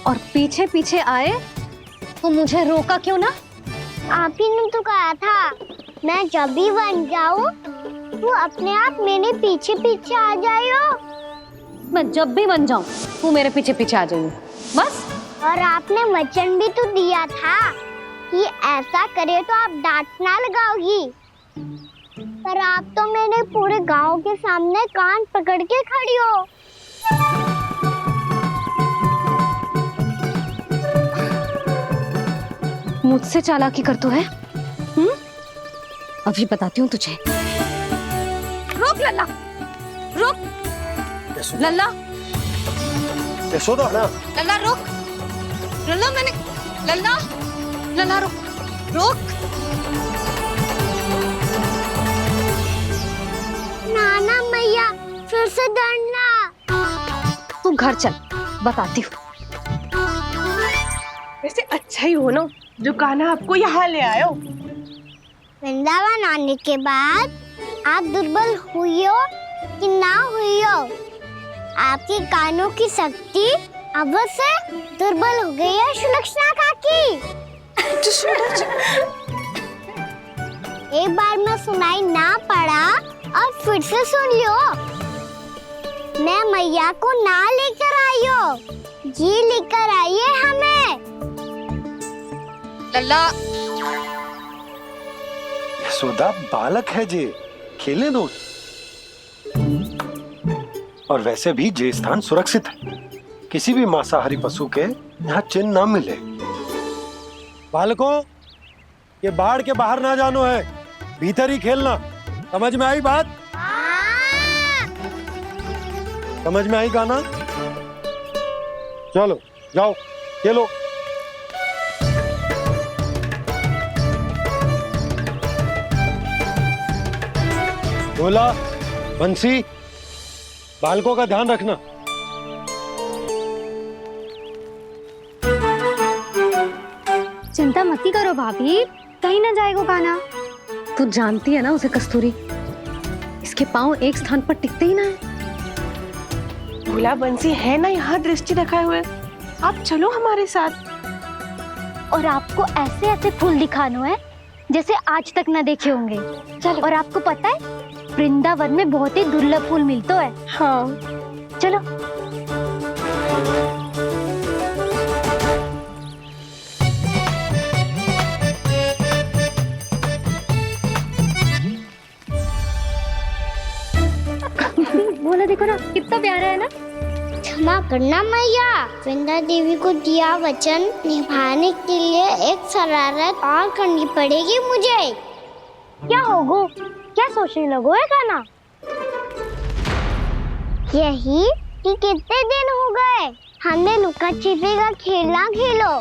और पीछे पीछे आए तो मुझे रोका क्यों ना? आप ही ने तो कहा था मैं जब भी वन जाऊं तो अपने आप मेरे पीछे पीछे आ जाइयो। मैं जब भी वन जाऊं तू मेरे पीछे पीछे आ जाइयो, बस। और आपने वचन भी तो दिया था कि ऐसा करे तो आप डांट ना लगाओगी, पर आप तो मेरे पूरे गांव के सामने कान पकड़ के खड़ी हो। मुझसे चालाकी कर तो है? अभी बताती हूँ तुझे। रोक लल्ला, रोक लल्ला, यशोदा ना लल्ला रुक, लल्ला मैंने, लल्ला, लल्ला रुक, रुक। नाना मैया फिर से डरना। तू घर चल, बताती हूँ। वैसे अच्छा ही हो ना जो कान्हा आपको यहाँ ले आयो। वृंदावन आने के बाद आप दुर्बल हुई हो कि ना हुई हो, आपके कानों की शक्ति अब से दुर्बल हो गई है सुलक्षणा काकी। एक बार में सुनाई ना पड़ा और फिर से सुन लियो। मैं मैया को ना लेकर आई हो, जी लेकर आई है हमें। लल्ला, यशोदा बालक है जे, खेले दो। और वैसे भी जे स्थान सुरक्षित है, किसी भी मांसाहारी पशु के यहाँ चिन्ह ना मिले। बालकों, ये बाढ़ के बाहर ना जानो है, भीतर ही खेलना। समझ में आई बात? समझ में आई गाना? चलो जाओ खेलो। बोला बंसी, बालकों का ध्यान रखना। चिंता मत करो भाभी, कहीं ना जाएगा कान्हा। तू जानती है ना उसे कस्तूरी, इसके पांव एक स्थान पर टिकते ही ना है। भोला बंसी है ना यहाँ दृष्टि रखाए हुए, आप चलो हमारे साथ। और आपको ऐसे ऐसे फूल दिखानो है जैसे आज तक न देखे होंगे। चलो। और आपको पता है वृंदावन में बहुत ही दुर्लभ फूल मिलते हैं। हाँ चलो। बोला देखो ना कितना प्यारा है ना। क्षमा करना मैया, वृंदा देवी को दिया वचन निभाने के लिए एक शरारत और करनी पड़ेगी मुझे। क्या होगो? क्या सोचने लगो है कान्हा? यही कि कितने दिन हो गए हमने लुका छिपी का खेलना खेलो,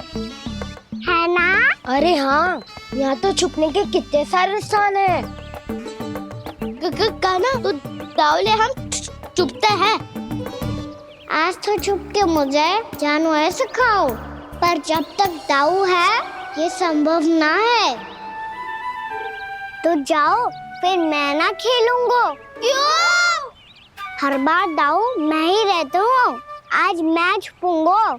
है ना? अरे हाँ, यहाँ तो छुपने के कितने सारे स्थान है। कान्हा तो दावले हम छुपते हैं। आज तो छुप के मुझे जानवर सिखाओ, पर जब तक दाऊ है ये संभव ना है। तो जाओ, फिर मैं ना खेलूंगा। क्यों? हर बार दाऊ मैं ही रहता हूँ, आज मैं छुपूंगा।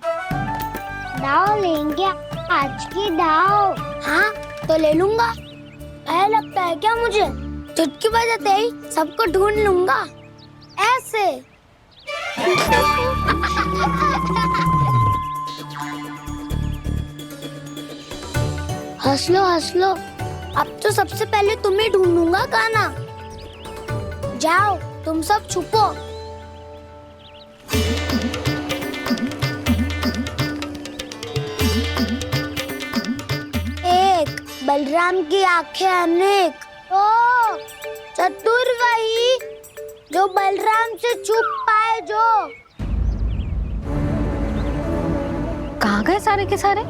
दाऊ लेंगे आज की दाऊ। हाँ तो ले लूंगा। ऐसा लगता है क्या मुझे? चुटकी बजाते ही सबको ढूंढ लूंगा ऐसे। हंस लो, अब तो सबसे पहले तुम्हें ढूंढूंगा कान्हा। जाओ तुम सब छुपो। एक, बलराम की आंखें अनेक। ओ, चतुर वही जो बलराम से छुप पाए। जो कहाँ गए सारे के सारे?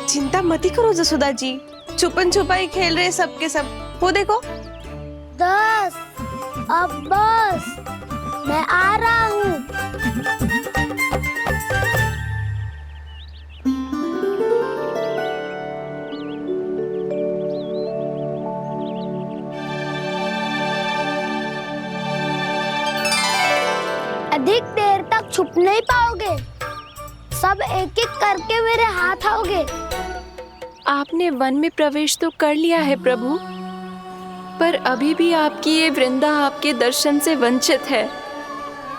चिंता मत करो जसोदा जी, छुपन छुपाई खेल रहे सब के सब। वो देखो 10, अब बस, मैं आ रहा हूँ। अधिक देर तक छुप नहीं पाओगे, सब एक एक करके मेरे हाथ आओगे। आपने वन में प्रवेश तो कर लिया है प्रभु, पर अभी भी आपकी ये वृंदा आपके दर्शन से वंचित है।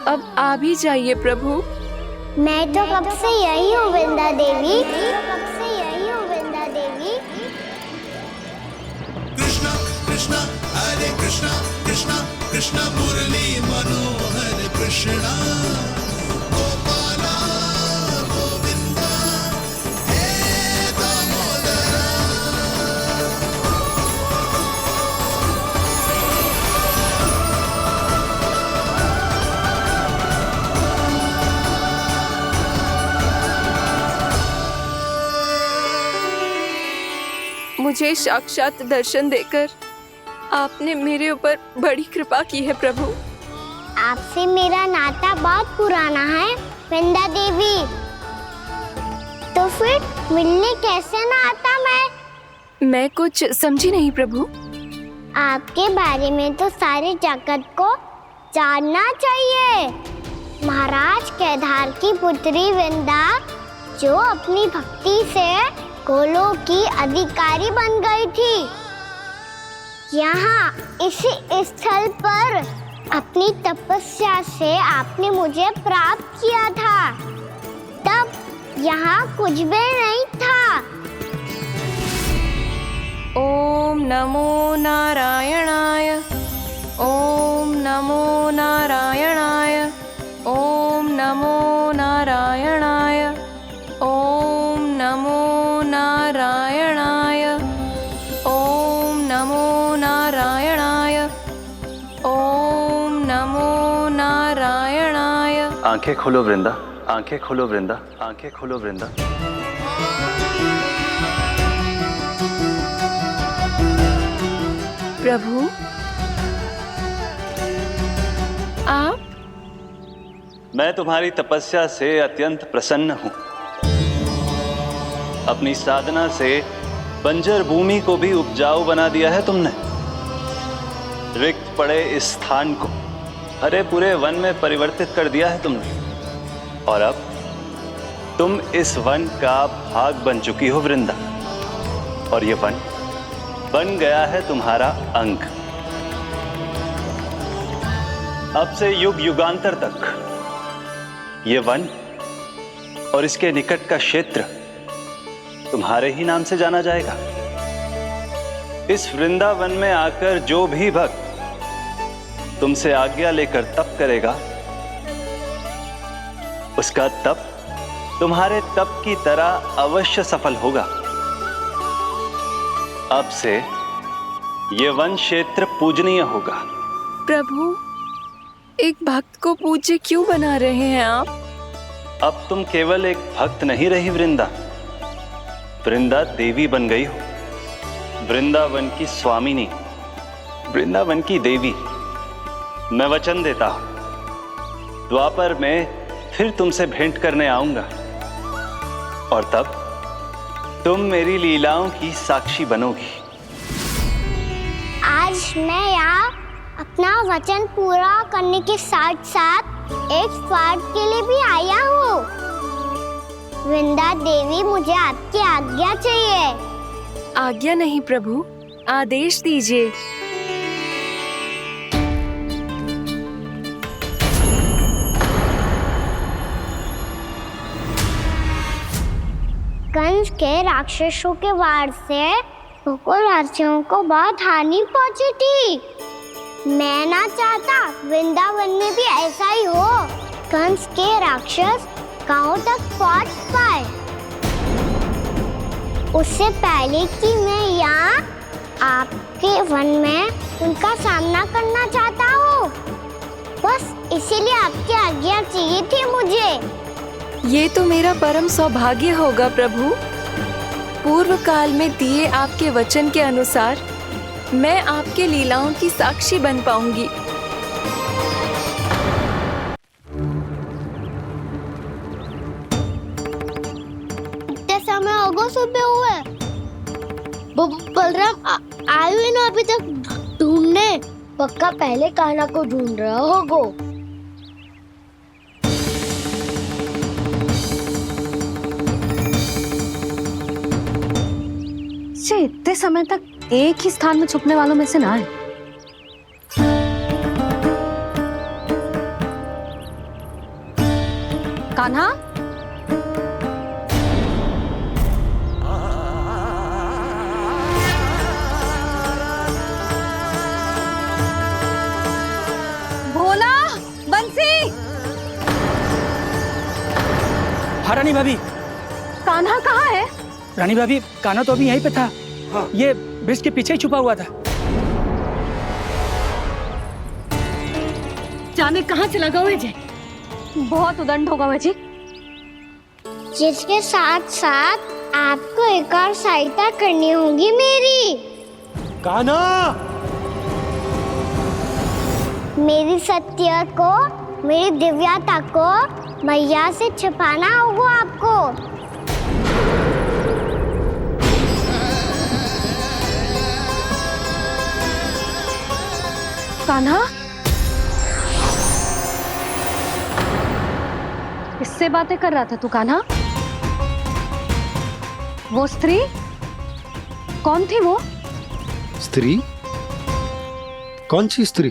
अब आ भी जाइए प्रभु। मैं तो कब से यही हूँ वृंदा देवी, कब से यही हूँ वृंदा देवी। कृष्णा कृष्णा हरे कृष्णा, कृष्णा कृष्णा मुरली मनोहर कृष्णा। मुझे साक्षात दर्शन देकर आपने मेरे ऊपर बड़ी कृपा की है प्रभु। आपसे मेरा नाता बहुत पुराना है वृंदा देवी, तो फिर मिलने कैसे ना आता मैं कुछ समझी नहीं प्रभु। आपके बारे में तो सारे जगत को जानना चाहिए। महाराज केदार की पुत्री वृंदा जो अपनी भक्ति से गोलोक की अधिकारी बन गई थी, यहाँ इसी स्थल पर अपनी तपस्या से आपने मुझे प्राप्त किया था। तब यहाँ कुछ भी नहीं था। ओम नमो नारायणाय, ओम नमो नारायणाय, ओम नमो नारायणाय, ओम नमो नारायणाय, ओम नमो नारायणाय, ओम नमो नारायणाय। आंखें खोलो वृंदा, आंखें खोलो वृंदा, आंखें खोलो वृंदा। प्रभु आप? मैं तुम्हारी तपस्या से अत्यंत प्रसन्न हूं। अपनी साधना से बंजर भूमि को भी उपजाऊ बना दिया है तुमने। रिक्त पड़े इस स्थान को हरे पूरे वन में परिवर्तित कर दिया है तुमने। और अब तुम इस वन का भाग बन चुकी हो वृंदा, और ये वन बन गया है तुम्हारा अंग। अब से युग युगांतर तक ये वन और इसके निकट का क्षेत्र तुम्हारे ही नाम से जाना जाएगा। इस वृंदावन में आकर जो भी भक्त तुमसे आज्ञा लेकर तप करेगा, उसका तप तुम्हारे तप की तरह अवश्य सफल होगा। अब से ये वन क्षेत्र पूजनीय होगा। प्रभु एक भक्त को पूज्य क्यों बना रहे हैं आप? अब तुम केवल एक भक्त नहीं रही वृंदा, वृंदा देवी बन गई हो। वृंदावन की स्वामिनी, वृंदावन की देवी। मैं वचन देता हूं, द्वापर में फिर तुमसे भेंट करने आऊंगा, और तब तुम मेरी लीलाओं की साक्षी बनोगी। आज मैं यहाँ अपना वचन पूरा करने के साथ साथ एक स्वार्थ के लिए भी आया हूँ। वृंदा देवी, मुझे आपकी आज्ञा चाहिए। आज्ञा नहीं प्रभु, आदेश दीजिए। कंस के राक्षसों के वार से गोकुलवासियों को बहुत हानि पहुंची थी। मैं ना चाहता वृंदावन में भी ऐसा ही हो। कंस के राक्षस गांव तक पहुंच पाए, उससे पहले कि मैं यहाँ आपके वन में उनका सामना करना चाहता हूँ। बस इसीलिए आपकी आज्ञा चाहिए थी मुझे। ये तो मेरा परम सौभाग्य होगा प्रभु। पूर्व काल में दिए आपके वचन के अनुसार मैं आपके लीलाओं की साक्षी बन पाऊंगी। इतने समय होगा सुबह हुए। बलराम आए हुए ना अभी तक ढूंढने? पक्का पहले कान्हा को ढूंढ रहा होगा। इतने समय तक एक ही स्थान में छुपने वालों में से ना है। कान्हा, भोला, बंसी। हाँ रानी भाभी। कान्हा कहाँ है? रानी भाभी, कान्हा तो अभी यहीं पे था। हाँ। ये ब्रिज के पीछे ही छुपा हुआ था। जाने कहाँ चला गया है जी? बहुत उदंड होगा वह जी। जिसके साथ साथ आपको एक और सहायता करनी होगी मेरी। कान्हा, मेरी सत्य को, मेरी दिव्यता को मैया से छिपाना होगा आपको। कान्हा, किससे बातें कर रहा था तू कान्हा? वो स्त्री कौन थी? वो स्त्री? कौन सी स्त्री?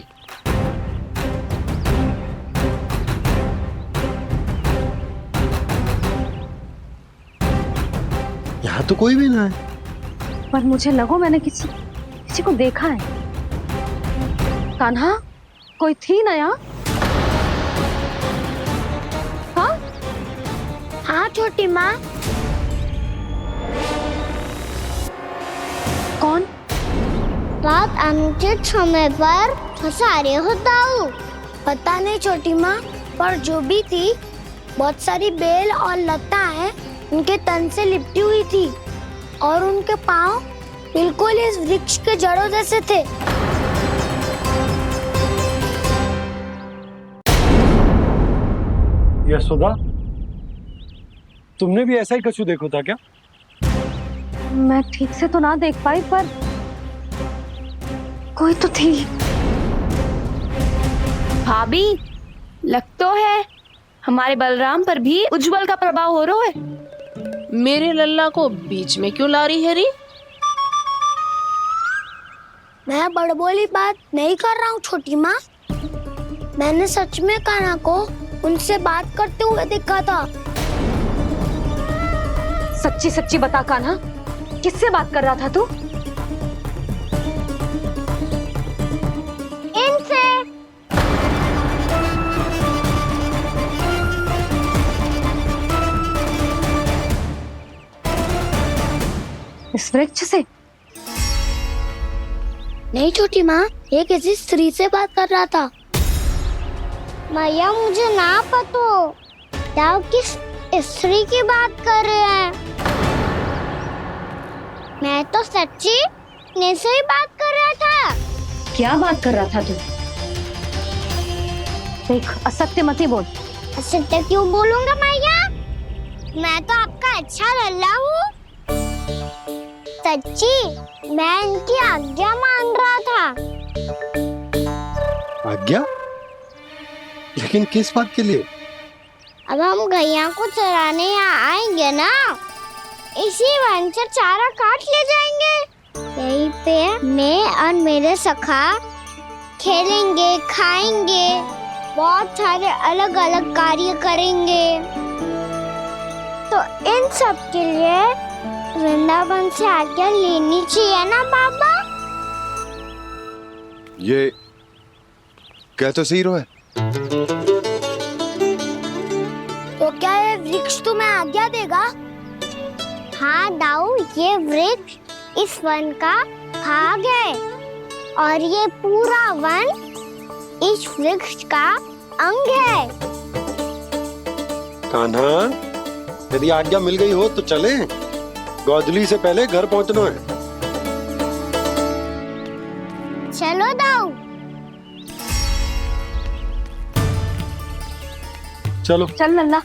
यहाँ तो कोई भी ना है। पर मुझे लगो मैंने किसी को देखा है। कान्हा, कोई थी ना यहाँ? हाँ? हाँ छोटी माँ। कौन? रात अनुचित समय पर फंसारे होता हूँ। पता नहीं छोटी माँ, पर जो भी थी, बहुत सारी बेल और लता है उनके तन से लिपटी हुई थी और उनके पाँव बिल्कुल इस वृक्ष के जड़ों जैसे थे। यशोदा, तुमने भी ऐसा ही कछु देखो था क्या? मैं ठीक से तो ना देख पाई, पर कोई तो थी। भाभी, लग तो है हमारे बलराम पर भी उज्जवल का प्रभाव हो रहा है। मेरे लल्ला को बीच में क्यों ला रही है री? मैं बड़बोली बात नहीं कर रहा हूँ छोटी माँ। मैंने सच में कान्हा को उनसे बात करते हुए देखा था। सच्ची सच्ची बता कान्हा, किससे बात कर रहा था तू? इनसे। इस वृक्ष से? नहीं छोटी माँ, ये किसी स्त्री से बात कर रहा था। मैया मुझे ना पतो क्या किस स्त्री की बात कर रहे हैं। मैं तो सच्ची ने से ही बात कर रहा था। क्या बात कर रहा था तू? देख, असत्य मत ही बोल। असत्य क्यों बोलूंगा मैया? मैं तो आपका अच्छा लल्ला हूँ। सच्ची मैं इनकी आज्ञा मान रहा था। आज्ञा? लेकिन किस बात के लिए? अब हम गैया को चराने यहाँ आएंगे ना, इसी वन से चारा काट ले जाएंगे। यहीं पे मैं और मेरे सखा खेलेंगे, खाएंगे, बहुत सारे अलग अलग कार्य करेंगे। तो इन सब के लिए वृंदावन से आज्ञा लेनी चाहिए ना बाबा? ये क्या तो सही रो है। तो क्या ये वृक्ष तुम्हें आज्ञा देगा? हाँ दाऊ, ये वृक्ष इस वन का भाग है और ये पूरा वन इस वृक्ष का अंग है। कान्हा, यदि आज्ञा मिल गई हो तो चले। गोधली से पहले घर पहुंचना है। चलो दाऊ। चलो चल लल्ला।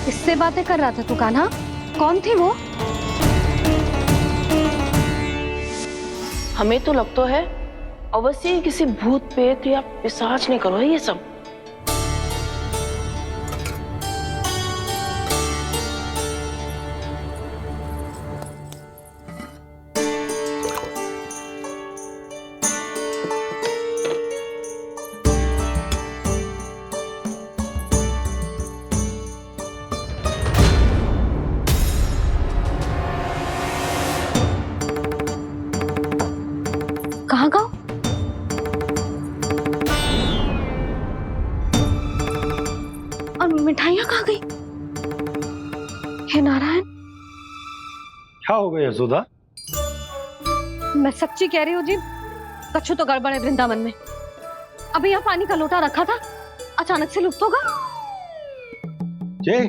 किससे बातें कर रहा था तू कान्हा? कौन थी वो? हमें तो लगता है अवश्य ही किसी भूत प्रेत या पिशाच ने करो है ये सब। कहाँ गाँव? और मिठाइयाँ कहाँ गई? हे नारायण, क्या हो गया यशोदा? मैं सच्ची कह रही हूँ जी, कछु तो गड़बड़ है वृंदावन में। अभी यहाँ पानी का लोटा रखा था, अचानक से लुप्त होगा। जय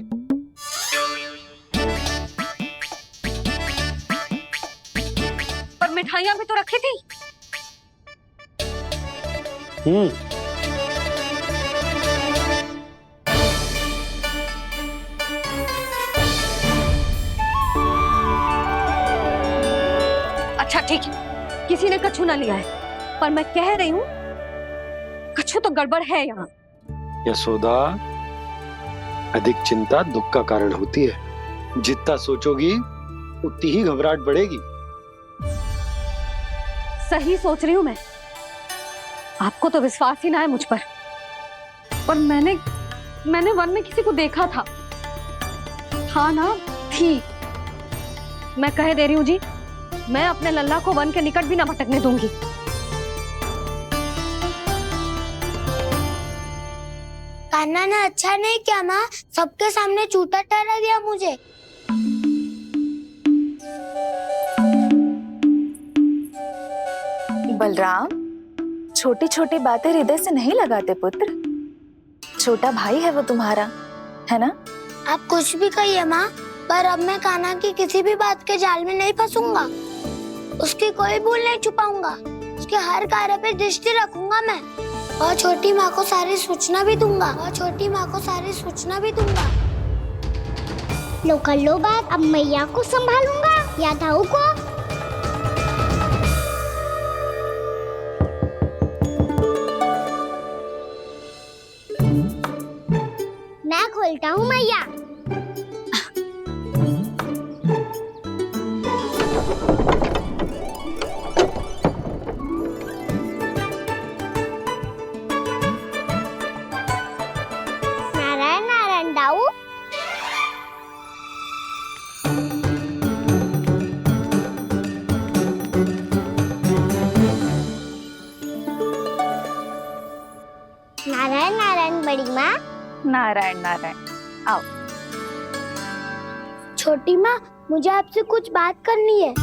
पर मिठाइयाँ भी तो रखी थी। अच्छा ठीक है, किसी ने कछु ना लिया है, पर मैं कह रही हूँ कछु तो गड़बड़ है यहाँ। यशोदा, अधिक चिंता दुख का कारण होती है। जितना सोचोगी उतनी ही घबराहट बढ़ेगी। सही सोच रही हूँ मैं। आपको तो विश्वास ही ना है मुझ पर मैंने वन में किसी को देखा था। हाँ ना, थी। मैं कह दे रही हूँ जी, मैं अपने लल्ला को वन के निकट भी ना भटकने दूंगी। कान्हा ने अच्छा नहीं किया माँ, सबके सामने झूठा ठहरा दिया मुझे। बलराम, छोटी छोटी बातें हृदय से नहीं लगाते पुत्र। छोटा भाई है वो तुम्हारा, है ना? आप कुछ भी कहिए माँ, पर अब मैं कान्हा की किसी भी बात के जाल में नहीं फंसूंगा। उसकी कोई भूल नहीं छुपाऊंगा। उसके हर कार्य पे दृष्टि रखूंगा मैं, और छोटी माँ को सारी सूचना भी दूंगा। लो कर लो बात, अब मैया को संभालूंगा या दाऊ को। मैं खोलता हूँ मैया। नारायण नारायण दाऊ। नारायण नारायण बड़ी माँ। नारायण नारायण, आओ। छोटी माँ, मुझे आपसे कुछ बात करनी है।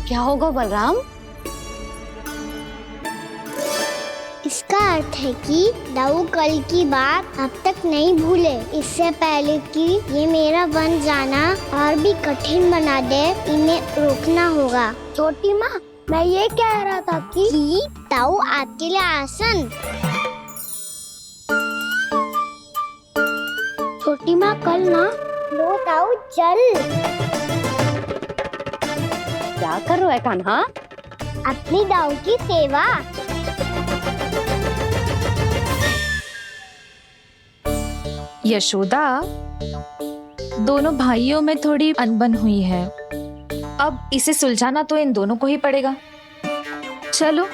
क्या होगा बलराम? इसका अर्थ है कि दाऊ कल की बात अब तक नहीं भूले। इससे पहले कि ये मेरा वन जाना और भी कठिन बना दे, इन्हें रोकना होगा। छोटी माँ, मैं ये कह रहा था कि दाऊ आपके लिए आसन। छोटी माँ, कल ना लो दाऊ चल। क्या कर रहा है कान्हा? अपनी दाऊ की सेवा। यशोदा, दोनों भाइयों में थोड़ी अनबन हुई है। अब इसे सुलझाना तो इन दोनों को ही पड़ेगा। चलो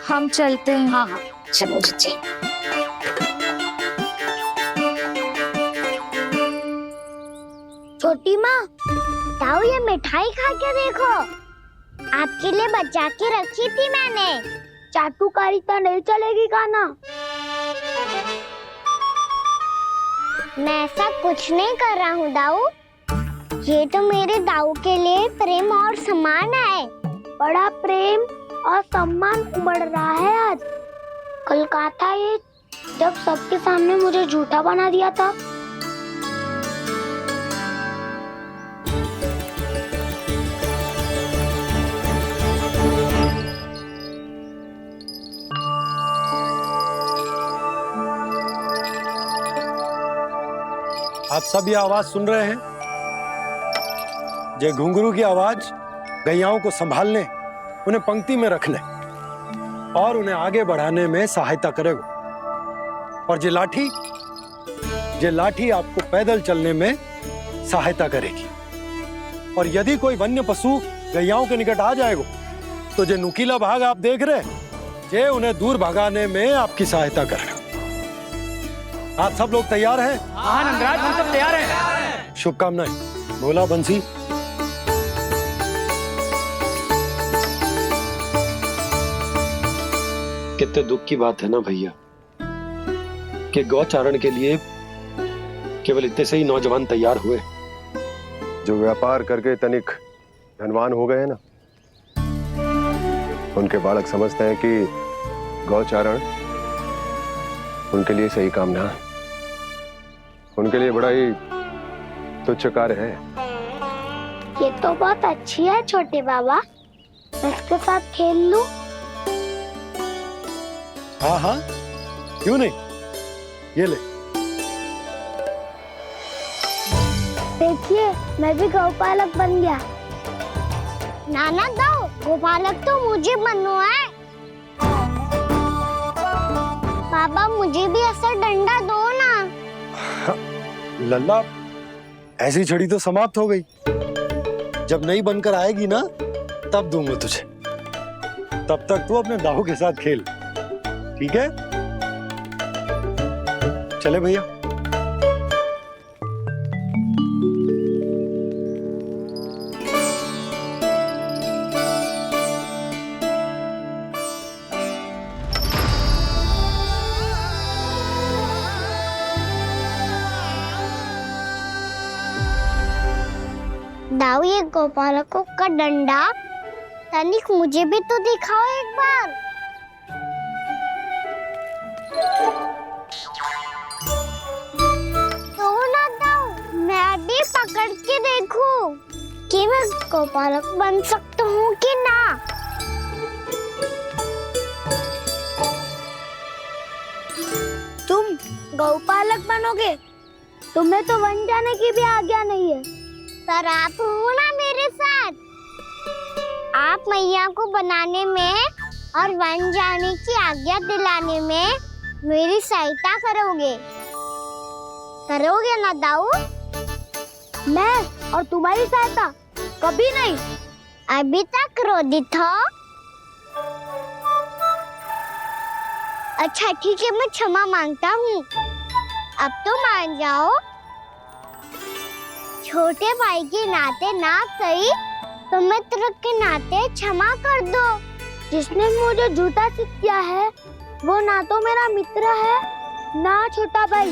हम चलते हैं। हाँ हाँ, चलो जी। छोटी माँ, दाऊ ये मिठाई खा के देखो। आपके लिए बचा के रखी थी मैंने। चाटुकारिता नहीं चलेगी कान्हा। मैं ऐसा कुछ नहीं कर रहा हूँ दाऊ। ये तो मेरे दाऊ के लिए प्रेम और सम्मान है। बड़ा प्रेम और सम्मान उमड़ रहा है आज। कल कहा था ये, जब सबके सामने मुझे झूठा बना दिया था। आप सब ये आवाज सुन रहे हैं? ये घुंघरू की आवाज गैयाओं को संभालने, उन्हें पंक्ति में रखने और उन्हें आगे बढ़ाने में सहायता करेगा। और ये लाठी आपको पैदल चलने में सहायता करेगी। और यदि कोई वन्य पशु गैयाओं के निकट आ जाएगा तो जो नुकीला भाग आप देख रहे हैं, ये उन्हें दूर भगाने में आपकी सहायता करेगा। आप सब लोग तैयार हैं? हाँ नंदराज, हम सब तैयार हैं। शुभकामनाएं। बोला बंसी। कितने दुख की बात है ना भैया कि गौचारण के लिए केवल इतने से ही नौजवान तैयार हुए। जो व्यापार करके तनिक धनवान हो गए हैं ना, उनके बालक समझते हैं कि गौचारण उनके लिए सही काम ना है, उनके लिए बड़ा ही तुच्छ कार्य है। ये तो बहुत अच्छी है छोटे बाबा, मैं इसके साथ खेल लूं? हाँ हाँ, क्यों नहीं, ये ले। देखिए मैं भी गौपालक बन गया। नाना दाऊ, गौपालक तो मुझे बनना है। पापा मुझे भी ऐसा डंडा दो ना। लल्ला, ऐसी छड़ी तो समाप्त हो गई, जब नई बनकर आएगी ना तब दूंगा तुझे। तब तक तू अपने दाऊ के साथ खेल, ठीक है? चले भैया। दाऊ, ये गोपालकों का डंडा तनिक मुझे भी तो दिखाओ एक बार। तो ना दाऊ, मैं भी पकड़ के देखूं कि मैं गोपालक बन सकता हूँ कि ना। तुम गौपालक बनोगे? तुम्हें तो बन जाने की भी आज्ञा नहीं है। पर आप हो ना मेरे साथ, आप मैया को बनाने में और बन जाने की आज्ञा दिलाने में मेरी सहायता करोगे ना दाऊ? मैं और तुम्हारी सहायता कभी नहीं। अभी तक क्रोधित हो? अच्छा ठीक है, मैं क्षमा मांगता हूँ, अब तो मान जाओ। छोटे भाई के नाते ना सही तो मित्र के नाते क्षमा कर दो। जिसने मुझे झूठा सिख किया है वो ना तो मेरा मित्र है ना छोटा भाई।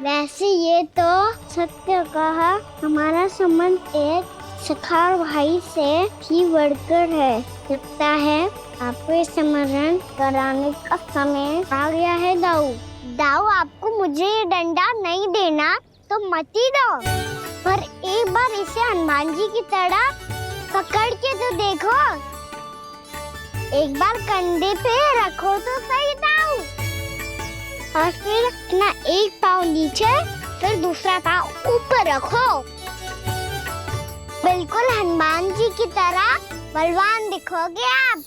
वैसे ये तो सत्य कहा, हमारा संबंध एक सखा भाई से भी बढ़कर है। लगता है आपको स्मरण कराने का समय आ गया है दाऊ। दाऊ, आपको मुझे ये डंडा नहीं देना तो मत ही दो, पर एक बार इसे हनुमान जी की तरह पकड़ के तो देखो। एक बार कंधे पे रखो तो सही दाऊ, और फिर अपना एक पाँव नीचे फिर दूसरा पाँव ऊपर रखो। बिल्कुल हनुमान जी की तरह बलवान दिखोगे आप।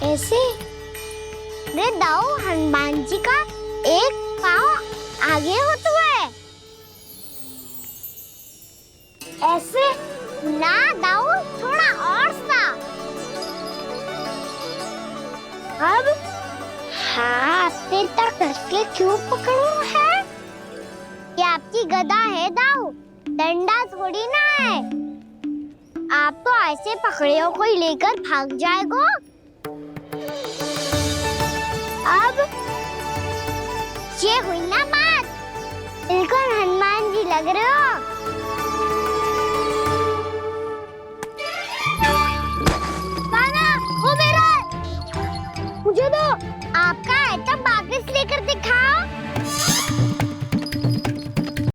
ऐसे रे दाऊ, हनुमान जी का एक पाँव आगे होता है। ऐसे ना दाऊ, थोड़ा और सा। अब हाथ पे तक कसके क्यों पकड़ो है? ये आपकी गदा है दाऊ, डंडा थोड़ी ना है। आप तो ऐसे पकड़ियों को ही लेकर भाग जाएगो। अब ये हुई ना बात, बिल्कुल हनुमान जी लग रहे हो। नाना, वो मेरा, मुझे दो। आपका आइटम वापस लेकर